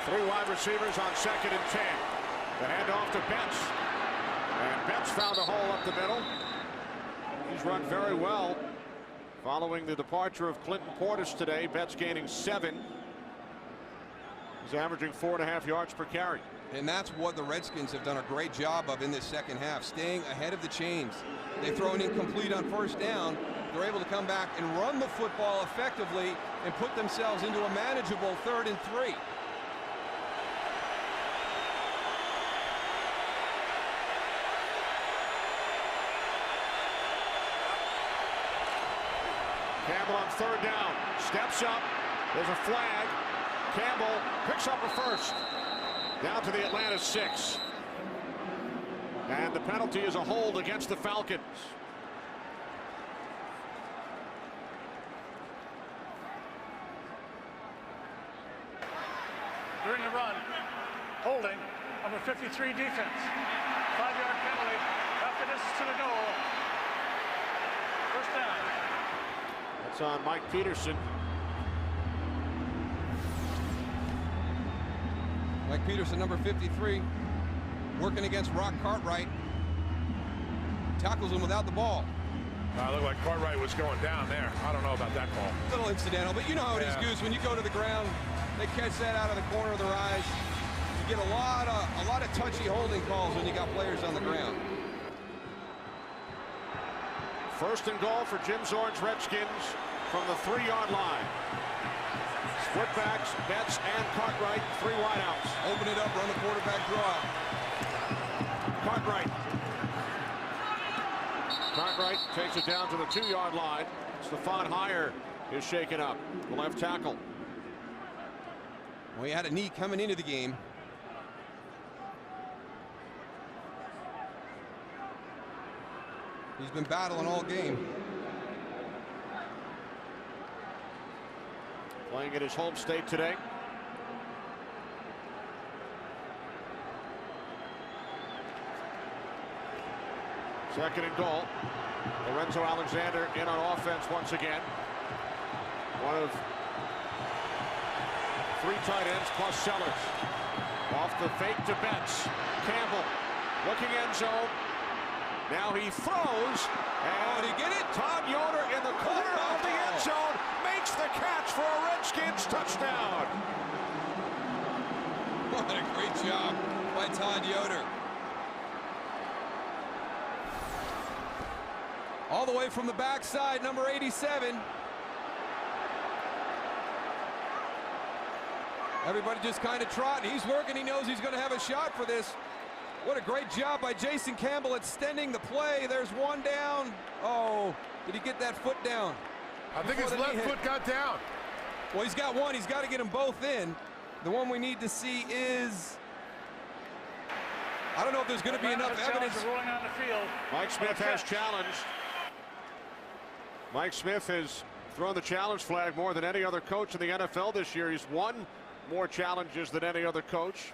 3 wide receivers on 2nd and 10. The handoff to Betts. And Betts found a hole up the middle. He's run very well following the departure of Clinton Portis today. Betts gaining 7. He's averaging 4.5 yards per carry. And that's what the Redskins have done a great job of in this second half, staying ahead of the chains. They throw an incomplete on first down. They're able to come back and run the football effectively and put themselves into a manageable 3rd and 3. Campbell on 3rd down. Steps up. There's a flag. Campbell picks up a first. Down to the Atlanta 6. And the penalty is a hold against the Falcons. During the run, holding, number 53 defense. 5-yard penalty after this to the goal. First down. That's on Mike Peterson. Mike Peterson, number 53, working against Rock Cartwright. Tackles him without the ball. It looked like Cartwright was going down there. I don't know about that call. A little incidental, but you know how it is, Goose. When you go to the ground, they catch that out of the corner of their eyes. You get a lot of touchy holding calls when you got players on the ground. 1st and goal for Jim Zorn's Redskins from the 3-yard line. Split backs, Betts and Cartwright, 3 wideouts. Open it up, run the quarterback draw. Cartwright. Cartwright takes it down to the 2-yard line. Stephon Heyer is shaken up, the left tackle. Well, he had a knee coming into the game. He's been battling all game. Playing at his home state today. Second and goal. Lorenzo Alexander in on offense once again. One of 3 tight ends plus Sellers. Off the fake to Betts. Campbell looking end zone. Now he throws. And did he get it? Todd Yoder in the corner of the end zone makes the catch for a Redskins touchdown. What a great job by Todd Yoder. All the way from the backside, number 87. Everybody just kind of trotting. He's working. He knows he's going to have a shot for this. What a great job by Jason Campbell extending the play. There's one down. Oh, did he get that foot down? I think his left foot got down. Well, he's got one. He's got to get them both in. The one we need to see is, I don't know if there's going to be enough evidence. Rolling on the field. Mike Smith has challenged. Mike Smith has thrown the challenge flag more than any other coach in the NFL this year. He's won more challenges than any other coach.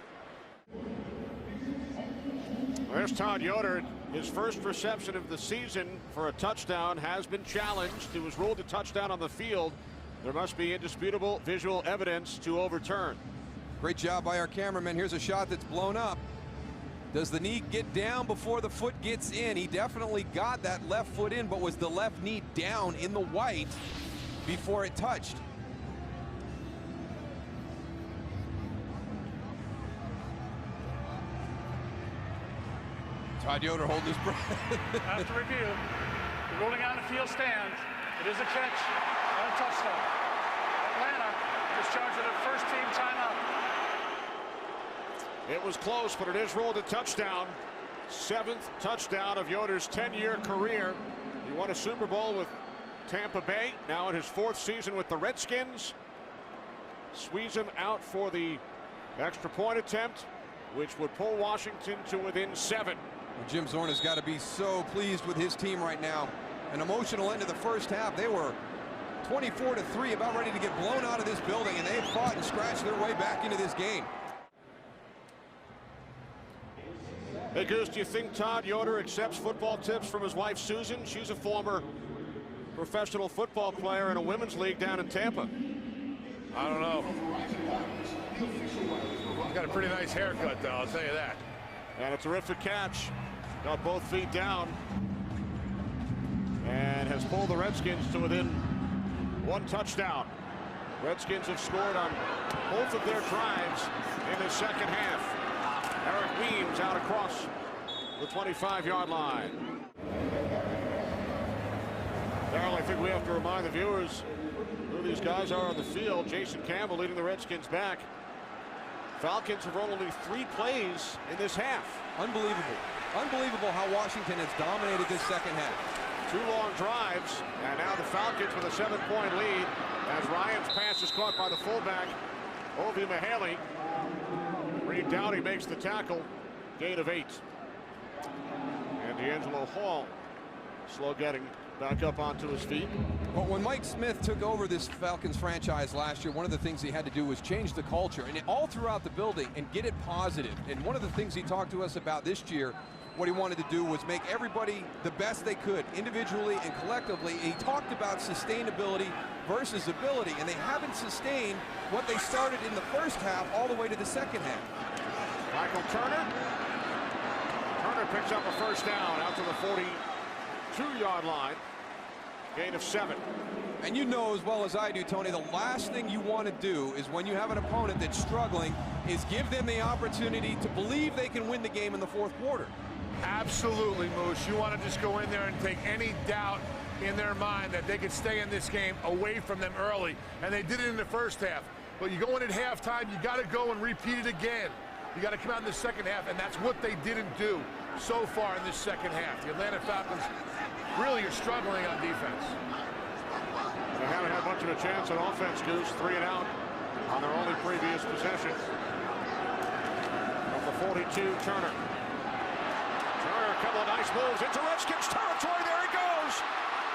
There's Todd Yoder. His first reception of the season for a touchdown has been challenged. It was ruled a touchdown on the field. There must be indisputable visual evidence to overturn. Great job by our cameraman. Here's a shot that's blown up. Does the knee get down before the foot gets in? He definitely got that left foot in, but was the left knee down in the white before it touched? Todd Yoder holding his breath. After review, the ruling on the field stands. It is a catch and a touchdown. Atlanta is charged with a first-team timeout. It was close, but it is ruled a touchdown. 7th touchdown of Yoder's 10-year career. He won a Super Bowl with Tampa Bay, now in his 4th season with the Redskins. Squeeze him out for the extra point attempt, which would pull Washington to within 7. Well, Jim Zorna's got to be so pleased with his team right now. An emotional end of the first half. They were 24-3, about ready to get blown out of this building, and they fought and scratched their way back into this game. Hey, Goose, do you think Todd Yoder accepts football tips from his wife, Susan? She's a former professional football player in a women's league down in Tampa. I don't know. He's got a pretty nice haircut, though, I'll tell you that. And a terrific catch. Got both feet down. And has pulled the Redskins to within 1 touchdown. Redskins have scored on both of their drives in the second half. Eric Weems out across the 25-yard line. Darryl, I think we have to remind the viewers who these guys are on the field. Jason Campbell leading the Redskins back. Falcons have run only 3 plays in this half. Unbelievable. Unbelievable how Washington has dominated this second half. 2 long drives, and now the Falcons with a 7-point lead as Ryan's pass is caught by the fullback, Ovi Mihaly. Reed Dowdy makes the tackle, gain of 8. And D'Angelo Hall slow getting back up onto his feet. But when Mike Smith took over this Falcons franchise last year, one of the things he had to do was change the culture and all throughout the building and get it positive. And one of the things he talked to us about this year, what he wanted to do was make everybody the best they could, individually and collectively. And he talked about sustainability versus ability, and they haven't sustained what they started in the first half all the way to the second half. Michael Turner. Turner picks up a first down out to the 42-yard line. Gain of 7. And you know as well as I do, Tony, the last thing you want to do is when you have an opponent that's struggling is give them the opportunity to believe they can win the game in the 4th quarter. Absolutely, Moose. You want to just go in there and take any doubt in their mind that they could stay in this game away from them early. And they did it in the first half. But you go in at halftime, you got to go and repeat it again. You got to come out in the second half, and that's what they didn't do so far in this second half. The Atlanta Falcons really are struggling on defense. They haven't had much of a chance on offense, Goose. 3 and out on their only previous possession. From the 42, Turner. Turner, a couple of nice moves into Redskins territory. There he goes.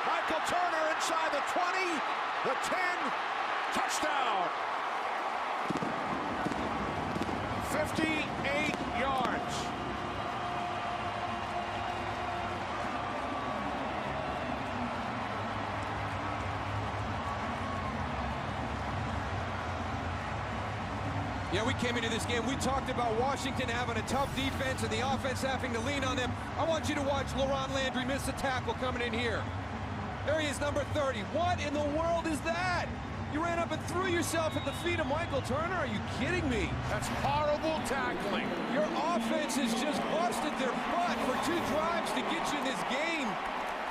Michael Turner inside the 20, the 10, touchdown. 58 yards. Yeah, we came into this game, we talked about Washington having a tough defense and the offense having to lean on them. I want you to watch Laron Landry miss a tackle coming in here. There he is, number 30. What in the world is that? You ran up and threw yourself at the feet of Michael Turner? Are you kidding me? That's horrible tackling. Your offense has just busted their butt for 2 drives to get you in this game.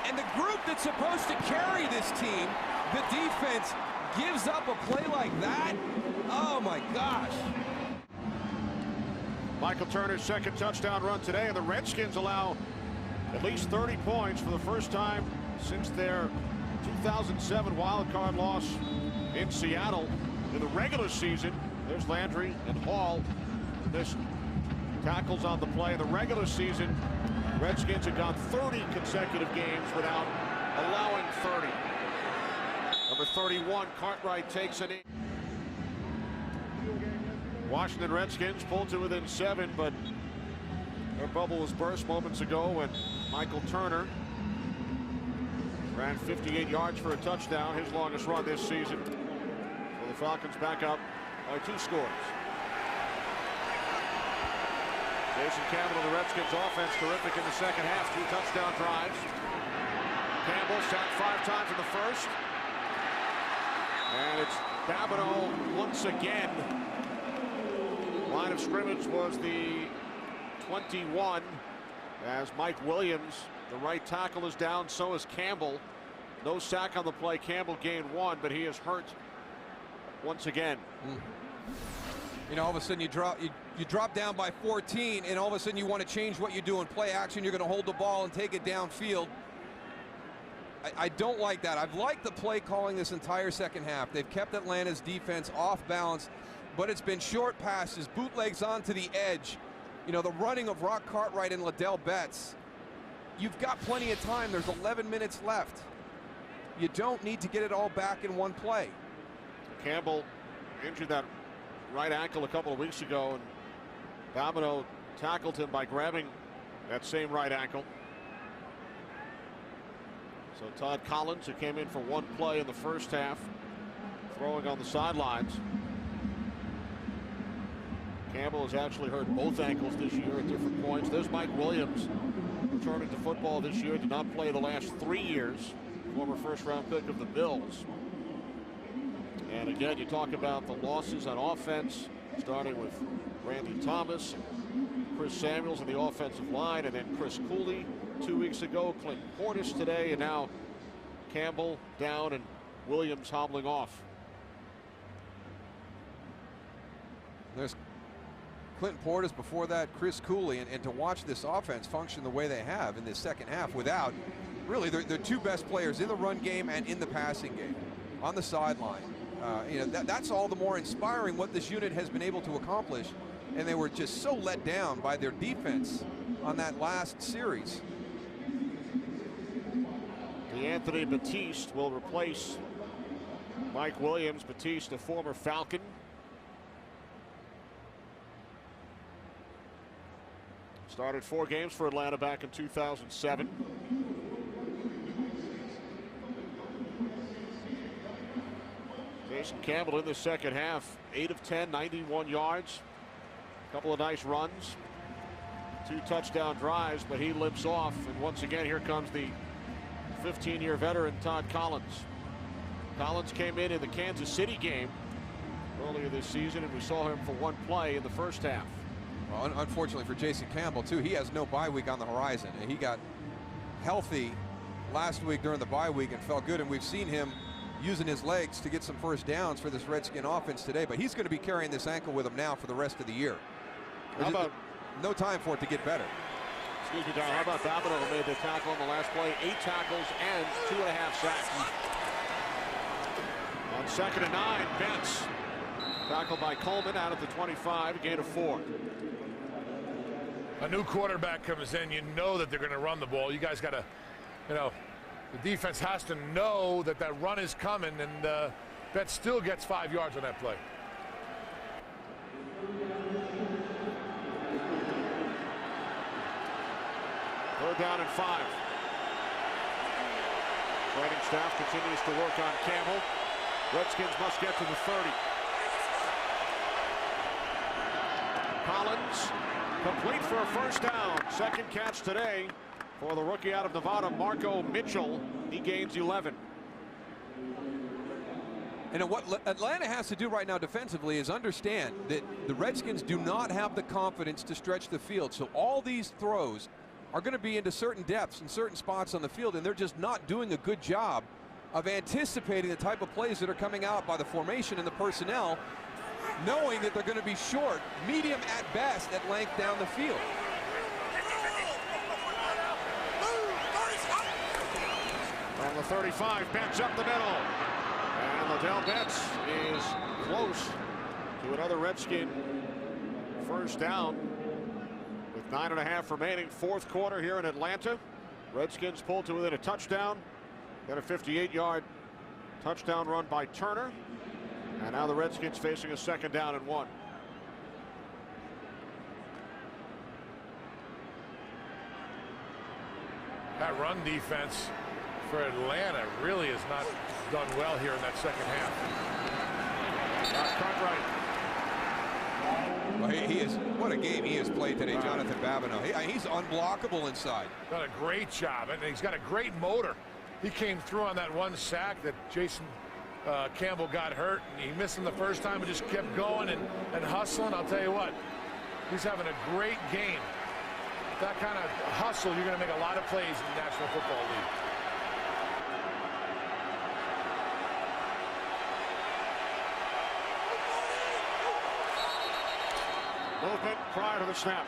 And the group that's supposed to carry this team, the defense, gives up a play like that? Oh my gosh. Michael Turner's 2nd touchdown run today, and the Redskins allow at least 30 points for the first time since their 2007 wild card loss in Seattle in the regular season. There's Landry and Hall. This tackles on the play. In the regular season, Redskins have gone 30 consecutive games without allowing 30. Number 31, Cartwright takes it in. Washington Redskins pulled to within 7, but their bubble was burst moments ago when Michael Turner ran 58 yards for a touchdown, his longest run this season. So the Falcons back up by 2 scores. Jason Campbell and the Redskins offense terrific in the second half. 2 touchdown drives. Campbell sacked 5 times in the first. And it's Babineau once again. Line of scrimmage was the 21 as Mike Williams, the right tackle, is down. So is Campbell. No sack on the play. Campbell gained 1, but he is hurt once again. You know, all of a sudden you drop down by 14, and all of a sudden you want to change what you do in play action. You're going to hold the ball and take it downfield. I don't like that. I've liked the play calling this entire second half. They've kept Atlanta's defense off balance, but it's been short passes, bootlegs onto the edge. You know, the running of Rock Cartwright and Liddell Betts. You've got plenty of time. There's 11 minutes left. You don't need to get it all back in one play. Campbell injured that right ankle a couple of weeks ago, and Babineau tackled him by grabbing that same right ankle. So Todd Collins, who came in for 1 play in the first half, throwing on the sidelines. Campbell has actually hurt both ankles this year at different points. There's Mike Williams, returning to football this year. Did not play the last 3 years. Former first-round pick of the Bills. And again, you talk about the losses on offense, starting with Randy Thomas, Chris Samuels on the offensive line, and then Chris Cooley 2 weeks ago, Clinton Portis today, and now Campbell down and Williams hobbling off. There's Clinton Portis, before that Chris Cooley, and to watch this offense function the way they have in this second half without really their 2 best players in the run game and in the passing game on the sideline. You know, that's all the more inspiring what this unit has been able to accomplish, and they were just so let down by their defense on that last series. Anthony Batiste will replace Mike Williams. Batiste, a former Falcon. Started 4 games for Atlanta back in 2007. Jason Campbell in the second half, 8 of 10, 91 yards. A couple of nice runs. 2 touchdown drives, but he limps off. And once again, here comes the 15-year veteran Todd Collins. Collins came in the Kansas City game earlier this season, and we saw him for 1 play in the first half. Well, unfortunately for Jason Campbell, too, he has no bye week on the horizon. And he got healthy last week during the bye week and felt good, and we've seen him using his legs to get some first downs for this Redskin offense today. But he's going to be carrying this ankle with him now for the rest of the year. How about no time for it to get better? Excuse me, Don. How about Babineau, who made the tackle on the last play? 8 tackles and 2.5 sacks. On 2nd and 9, Betts tackled by Coleman out of the 25, gain of 4. A new quarterback comes in, you know that they're going to run the ball. You guys got to, you know, the defense has to know that that run is coming, and Betts still gets 5 yards on that play. Third down and 5. Training staff continues to work on Campbell. Redskins must get to the 30. Collins complete for a first down. Second catch today for the rookie out of Nevada, Marco Mitchell. He gains 11. And what Atlanta has to do right now defensively is understand that the Redskins do not have the confidence to stretch the field. So all these throws are going to be into certain depths and certain spots on the field, and they're just not doing a good job of anticipating the type of plays that are coming out by the formation and the personnel, knowing that they're going to be short, medium at best, at length down the field. On the 35, Betts up the middle. And Liddell Betts is close to another Redskin first down with 9.5 remaining. 4th quarter here in Atlanta. Redskins pulled to within a touchdown. Then a 58-yard touchdown run by Turner. And now the Redskins facing a 2nd down and 1. That run defense for Atlanta really has not done well here in that second half. Cartwright Well, he is, what a game he has played today, Jonathan Babineau. He's unblockable inside. Done a great job, and he's got a great motor. He came through on that one sack that Jason Campbell got hurt, and he missed him the first time and just kept going and hustling. I'll tell you what, he's having a great game. With that kind of hustle, you're going to make a lot of plays in the National Football League. Movement prior to the snap.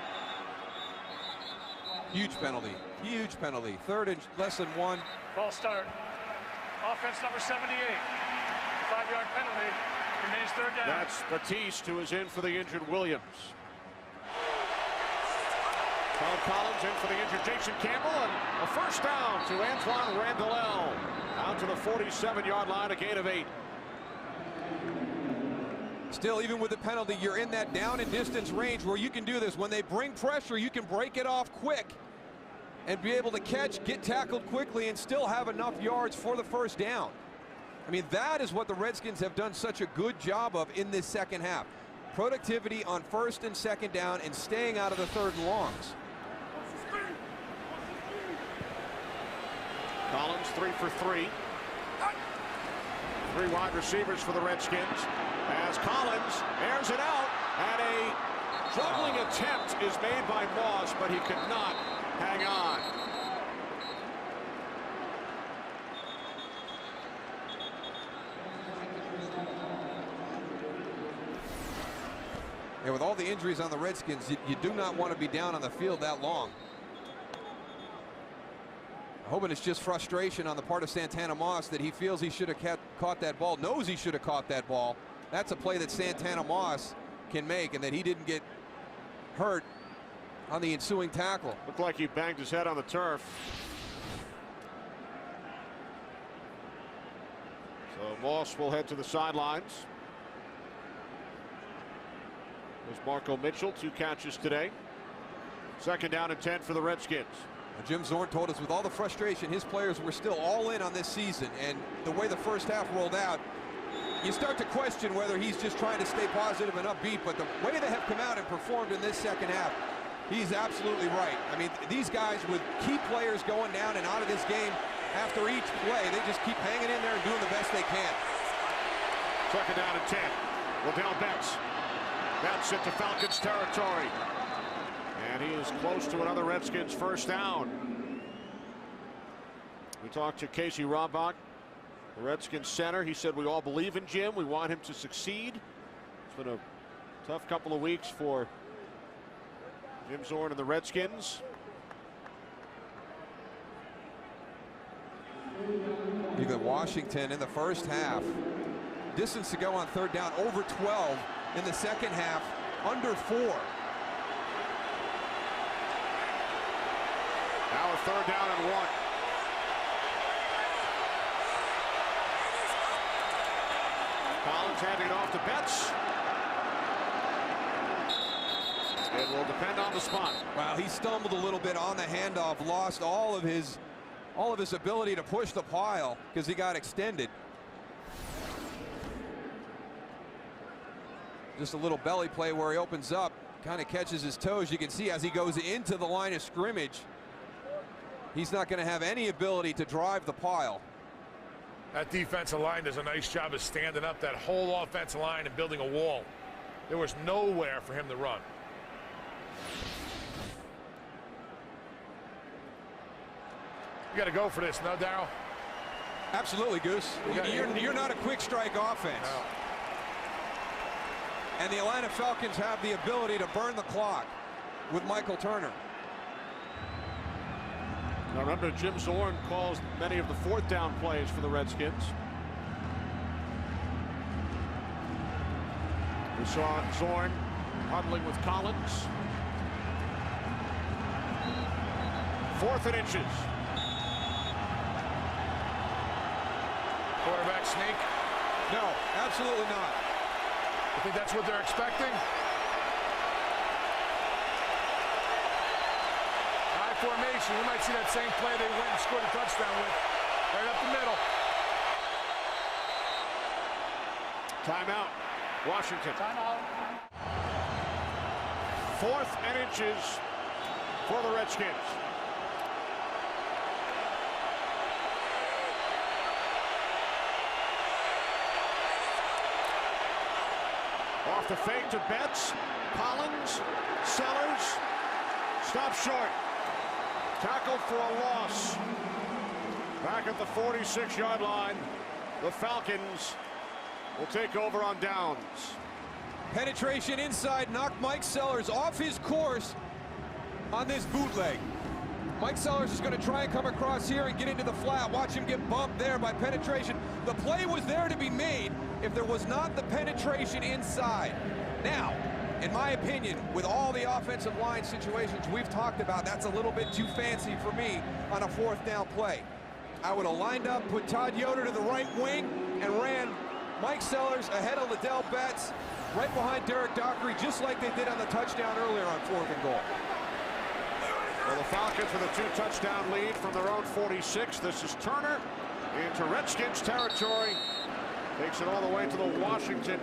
Huge penalty. Huge penalty. Third and less than 1. Ball start. Offense number 78. 5-yard penalty. Remains third down. That's Batiste, who is in for the injured Williams. Todd Collins in for the injured Jason Campbell, and a first down to Antoine Randall. Out to the 47-yard line, a gain of 8. Still, even with the penalty, you're in that down and distance range where you can do this. When they bring pressure, you can break it off quick and be able to catch, get tackled quickly, and still have enough yards for the first down. I mean, that is what the Redskins have done such a good job of in this second half. Productivity on first and second down and staying out of the third and longs. Collins 3 for 3. 3 wide receivers for the Redskins. As Collins airs it out, and a struggling attempt is made by Moss, but he could not hang on. And with all the injuries on the Redskins, you do not want to be down on the field that long. Hoping it's just frustration on the part of Santana Moss that he feels he should have caught that ball, knows he should have caught that ball. That's a play that Santana Moss can make, and that he didn't get hurt on the ensuing tackle. Looked like he banged his head on the turf. So Moss will head to the sidelines. There's Marco Mitchell, 2 catches today. Second down and 10 for the Redskins. Jim Zorn told us with all the frustration, his players were still all in on this season, and the way the first half rolled out, you start to question whether he's just trying to stay positive and upbeat, but the way they have come out and performed in this second half, he's absolutely right. I mean, these guys with key players going down and out of this game after each play, they just keep hanging in there and doing the best they can. Second down and 10. Liddell Betts. Betts into Falcons territory. And he is close to another Redskins first down. We talked to Casey Robach, the Redskins center. He said, we all believe in Jim. We want him to succeed. It's been a tough couple of weeks for Jim Zorn and the Redskins. You got Washington in the first half. Distance to go on third down, over 12. In the second half, under 4. Now a third down and 1. Collins handing it off to Betts. It will depend on the spot. Wow, he stumbled a little bit on the handoff, lost all of his ability to push the pile because he got extended. Just a little belly play where he opens up, kind of catches his toes. You can see as he goes into the line of scrimmage, he's not going to have any ability to drive the pile. That defensive line does a nice job of standing up that whole offensive line and building a wall. There was nowhere for him to run. You got to go for this, no, Darryl? Absolutely, Goose. You're not a quick strike offense. No. And the Atlanta Falcons have the ability to burn the clock with Michael Turner. Now remember, Jim Zorn calls many of the fourth down plays for the Redskins. We saw Zorn huddling with Collins. 4th and inches. Quarterback sneak? No, absolutely not. I think that's what they're expecting. High formation. We might see that same play they went and scored a touchdown with. Right up the middle. Timeout. Washington. Timeout. 4th and inches for the Redskins. Off the fake to Betts. Collins. Sellers. Stop short. Tackled for a loss. Back at the 46-yard line. The Falcons will take over on downs. Penetration inside knocked Mike Sellers off his course on this bootleg. Mike Sellers is going to try and come across here and get into the flat. Watch him get bumped there by penetration. The play was there to be made if there was not the penetration inside. Now, in my opinion, with all the offensive line situations we've talked about, that's a little bit too fancy for me on a 4th down play. I would have lined up, put Todd Yoder to the right wing, and ran Mike Sellers ahead of Liddell Betts, right behind Derek Dockery, just like they did on the touchdown earlier on 4th and goal. Well, the Falcons with a 2-touchdown lead from their own 46. This is Turner into Redskins territory. Takes it all the way to the Washington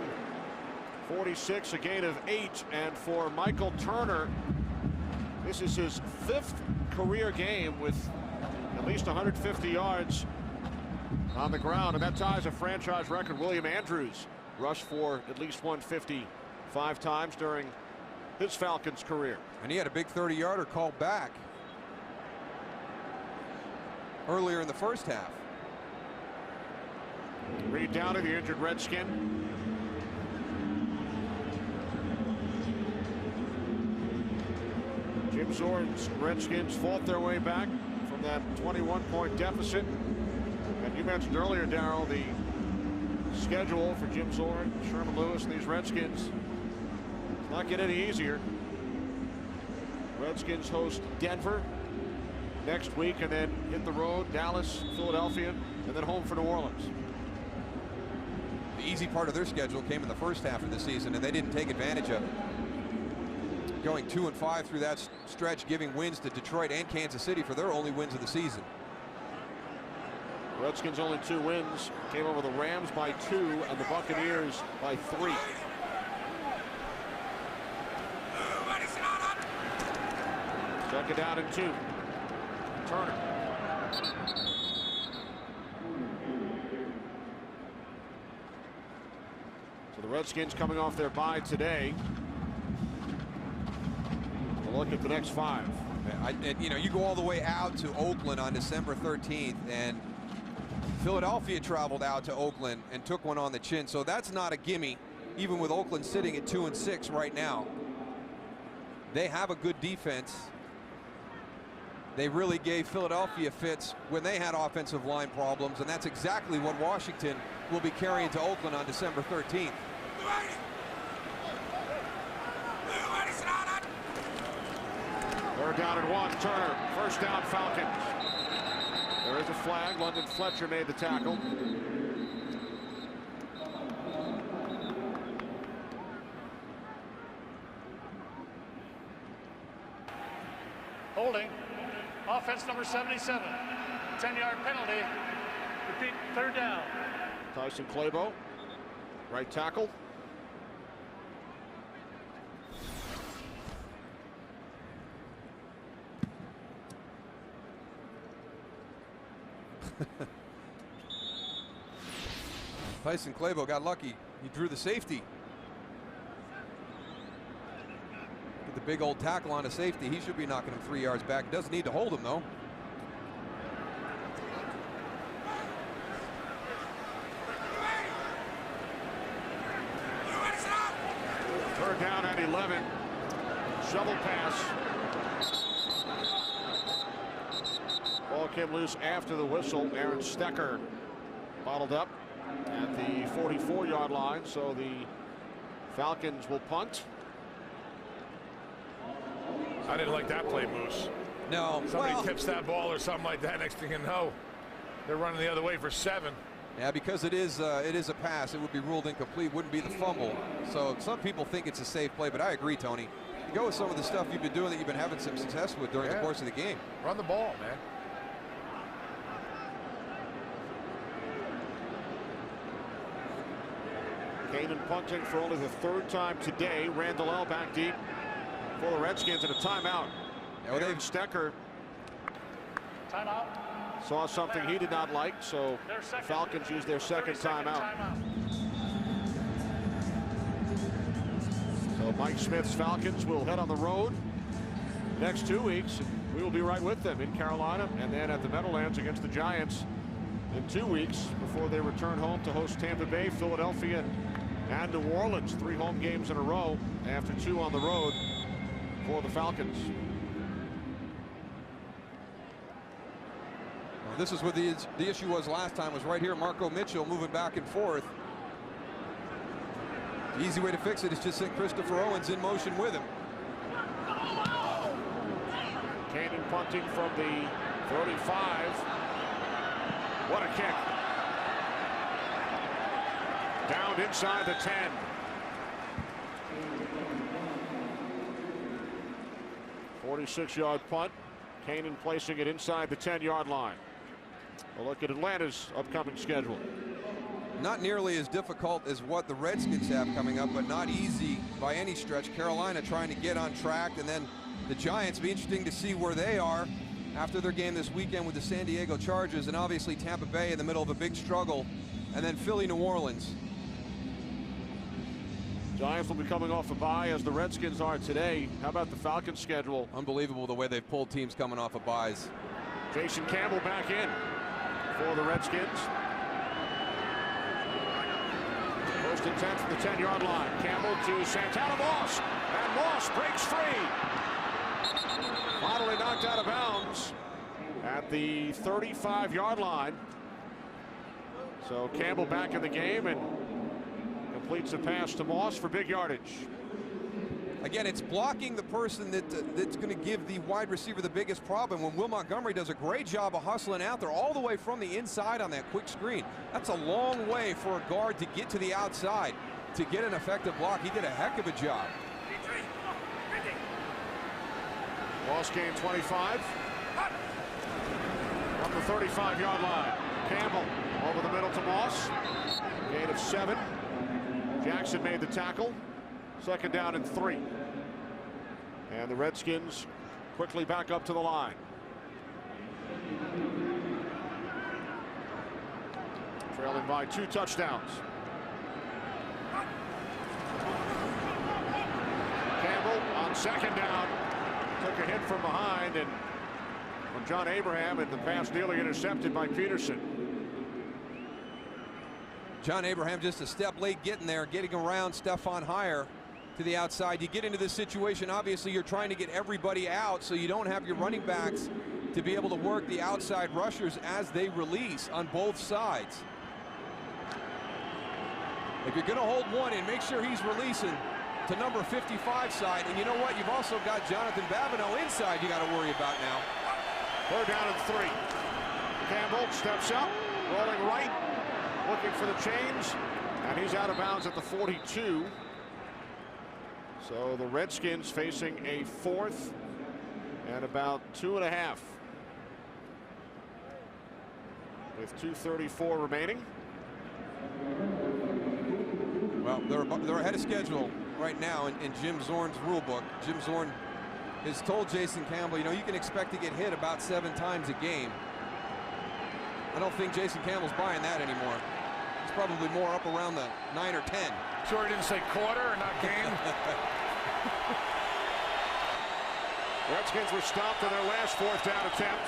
46, a gain of 8. And for Michael Turner, this is his 5th career game with at least 150 yards on the ground, and that ties a franchise record. William Andrews rushed for at least 150 5 times during his Falcons career. And he had a big 30-yarder called back earlier in the first half. Reed down to the injured Redskin. Jim Zorn's Redskins fought their way back from that 21-point deficit. And you mentioned earlier, Darryl, the schedule for Jim Zorn, Sherman Lewis, and these Redskins. It's not getting any easier. Redskins host Denver next week and then hit the road, Dallas, Philadelphia, and then home for New Orleans. The easy part of their schedule came in the first half of the season, and they didn't take advantage of it. Going 2-5 through that stretch, giving wins to Detroit and Kansas City for their only wins of the season. Redskins only 2 wins, came over the Rams by 2 and the Buccaneers by 3. Second down and 2. Turner. So the Redskins coming off their bye today. We'll look at the next 5. You know, you go all the way out to Oakland on December 13th, and Philadelphia traveled out to Oakland and took one on the chin. So that's not a gimme, even with Oakland sitting at 2-6 right now. They have a good defense. They really gave Philadelphia fits when they had offensive line problems, and that's exactly what Washington will be carrying to Oakland on December 13th. They're down at 1. Turner, first down, Falcons. There is a flag. London Fletcher made the tackle. Holding. Offense number 77. 10-yard penalty. Repeat, 3rd down. Tyson Clabo, right tackle. Tyson Clabo got lucky. He drew the safety. With the big old tackle on a safety, he should be knocking him 3 yards back. Doesn't need to hold him, though. Third down at 11. Shovel pass. Ball came loose after the whistle. Aaron Stecker bottled up at the 44-yard line, so the Falcons will punt. I didn't like that play, Moose. No. Somebody tips that ball or something like that. Next thing you know, they're running the other way for 7. Yeah, because it is a pass, it would be ruled incomplete, wouldn't be the fumble. So some people think it's a safe play, but I agree, Tony. You go with some of the stuff you've been doing that you've been having some success with during the course of the game. Run the ball, man. Kanan punting for only the 3rd time today. Randall L back deep. for the Redskins and a timeout. Yeah, Aaron Stecker Timeout. saw something he did not like, so the Falcons used their second timeout. So Mike Smith's Falcons will head on the road next 2 weeks. We will be right with them in Carolina and then at the Meadowlands against the Giants in 2 weeks before they return home to host Tampa Bay, Philadelphia, and New Orleans. 3 home games in a row after 2 on the road for the Falcons. Well, this is what the issue was last time, was right here. Marco Mitchell moving back and forth. The easy way to fix it is just send Christopher Owens in motion with him. Cannon punting from the 35. What a kick. Down inside the 10. .46-yard punt. Cannon placing it inside the 10-yard line. A look at Atlanta's upcoming schedule. Not nearly as difficult as what the Redskins have coming up, but not easy by any stretch. Carolina trying to get on track, and then the Giants. Be interesting to see where they are after their game this weekend with the San Diego Chargers, and obviously Tampa Bay in the middle of a big struggle, and then Philly, New Orleans. Giants will be coming off a bye as the Redskins are today. How about the Falcons' schedule? Unbelievable the way they've pulled teams coming off of byes. Jason Campbell back in for the Redskins. First and 10 from the 10-yard line. Campbell to Santana Moss, and Moss breaks free. Finally knocked out of bounds at the 35-yard line. So Campbell back in the game and completes a pass to Moss for big yardage. Again, it's blocking the person that's going to give the wide receiver the biggest problem, when Will Montgomery does a great job of hustling out there all the way from the inside on that quick screen. That's a long way for a guard to get to the outside to get an effective block. He did a heck of a job. Moss gain 25 from the 35-yard line. Campbell over the middle to Moss. Gain of 7. Jackson made the tackle. Second down and 3. And the Redskins quickly back up to the line. Trailing by 2 touchdowns. Campbell on second down took a hit from behind, and from John Abraham, and the pass nearly intercepted by Peterson. John Abraham just a step late getting there, getting around Stephon Hire to the outside. You get into this situation, obviously you're trying to get everybody out so you don't have your running backs to be able to work the outside rushers as they release on both sides. If you're going to hold one in, make sure he's releasing to number 55 side. And you know what? You've also got Jonathan Babineau inside you got to worry about now. Third down and 3. Campbell steps up, rolling right, looking for the chains, and he's out of bounds at the 42. So the Redskins facing a 4th and about 2.5 with 2:34 remaining. Well, they're ahead of schedule right now in Jim Zorn's rule book. Jim Zorn has told Jason Campbell, you know, you can expect to get hit about 7 times a game. I don't think Jason Campbell's buying that anymore. It's probably more up around the 9 or 10. Sure he didn't say quarter and not game. Redskins were stopped on their last 4th down attempt.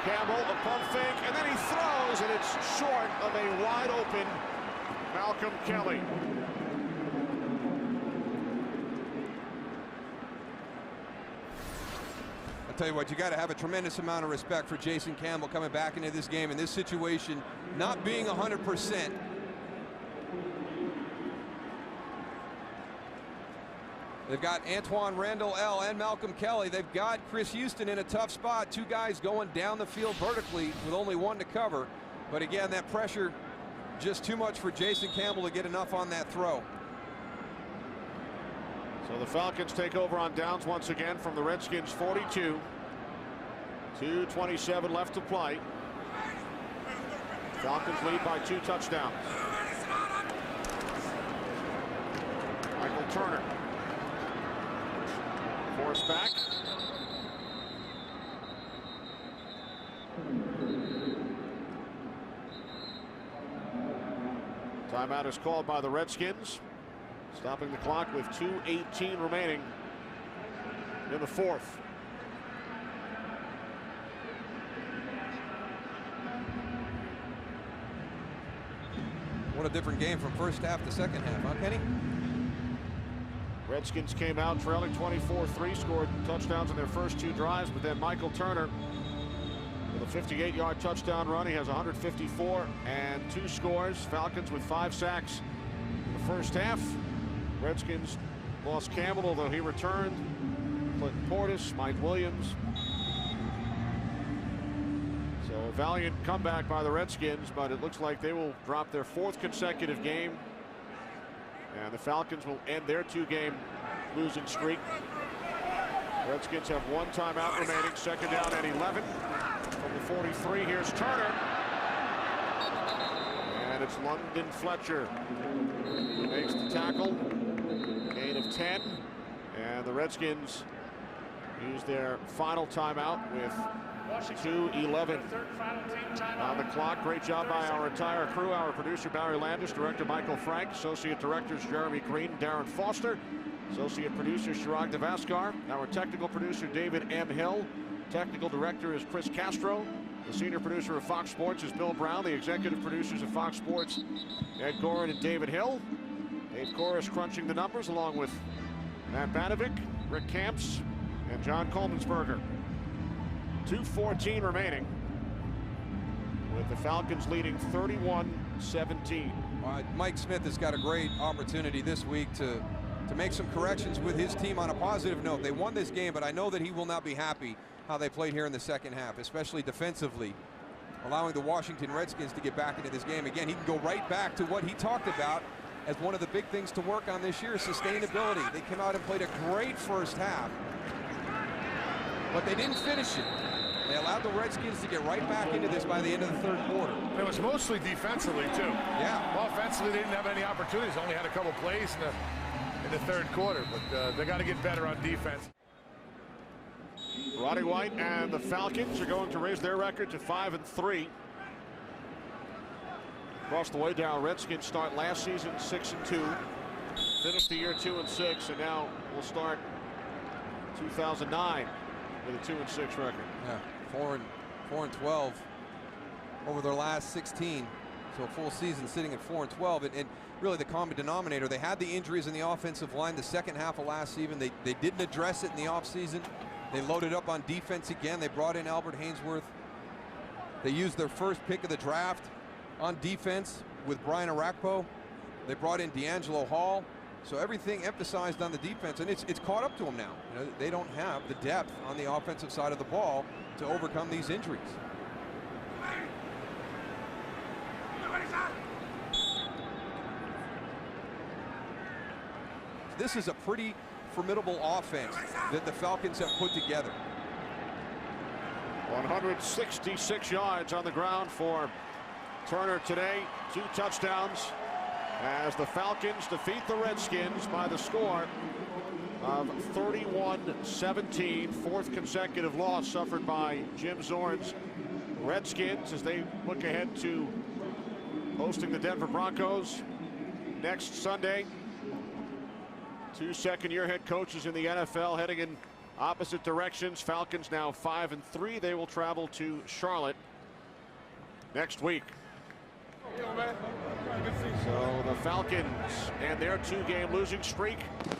Campbell, a pump fake, and then he throws, and it's short of a wide open Malcolm Kelly. I'll tell you what, you got to have a tremendous amount of respect for Jason Campbell coming back into this game in this situation, not being 100%. They've got Antoine Randall L. and Malcolm Kelly. They've got Chris Houston in a tough spot. 2 guys going down the field vertically with only 1 to cover. But again, that pressure just too much for Jason Campbell to get enough on that throw. So the Falcons take over on downs once again from the Redskins 42. 2:27 left to play. Falcons lead by 2 touchdowns. Michael Turner. Forced back. Timeout is called by the Redskins, stopping the clock with 2:18 remaining in the fourth. What a different game from first half to second half, huh, Kenny? Redskins came out trailing 24-3, scored touchdowns in their first two drives, but then Michael Turner with a 58-yard touchdown run. He has 154 and 2 scores. Falcons with 5 sacks in the first half. Redskins lost Campbell, although he returned. Clinton Portis, Mike Williams. So a valiant comeback by the Redskins, but it looks like they will drop their 4th consecutive game. And the Falcons will end their 2-game losing streak. Redskins have 1 timeout remaining, second down and 11. From the 43, here's Turner. And it's London Fletcher who makes the tackle. Gain of 10. And the Redskins use their final timeout with 2:11 on the clock. Great job by our entire crew. Our producer Barry Landis, director Michael Frank, associate directors Jeremy Green, Darren Foster, associate producer Chirag Devaskar, our technical producer David M. Hill, technical director is Chris Castro, the senior producer of Fox Sports is Bill Brown, the executive producers of Fox Sports Ed Gorin and David Hill. Dave Corris crunching the numbers along with Matt Banovic, Rick Camps, and John Coleman'sberger. 2:14 remaining, with the Falcons leading 31-17. Mike Smith has got a great opportunity this week to make some corrections with his team. On a positive note, they won this game, but I know that he will not be happy how they played here in the second half, especially defensively, allowing the Washington Redskins to get back into this game. Again, he can go right back to what he talked about as one of the big things to work on this year, sustainability. They came out and played a great first half, but they didn't finish it. They allowed the Redskins to get right back into this by the end of the third quarter. It was mostly defensively, too. Yeah. Offensively, they didn't have any opportunities. Only had a couple plays in the third quarter, but they got to get better on defense. Roddy White and the Falcons are going to raise their record to 5-3. Across the way down, Redskins start last season 6-2, finished the year 2-6, and now we'll start 2009 with a 2-6 record. Yeah, 4-12 over their last 16. So a full season sitting at 4-12, and really the common denominator, they had the injuries in the offensive line the second half of last season. They didn't address it in the offseason. They loaded up on defense again. They brought in Albert Hainsworth. They used their first pick of the draft on defense with Brian Arakpo. They brought in D'Angelo Hall. So everything emphasized on the defense, and it's caught up to them now. You know, they don't have the depth on the offensive side of the ball to overcome these injuries. This is a pretty formidable offense that the Falcons have put together. 166 yards on the ground for Turner today, 2 touchdowns, as the Falcons defeat the Redskins by the score of 31-17. 4th consecutive loss suffered by Jim Zorn's Redskins as they look ahead to hosting the Denver Broncos next Sunday. 2 second-year head coaches in the NFL heading in opposite directions. Falcons now 5-3. They will travel to Charlotte next week. So the Falcons and their 2-game losing streak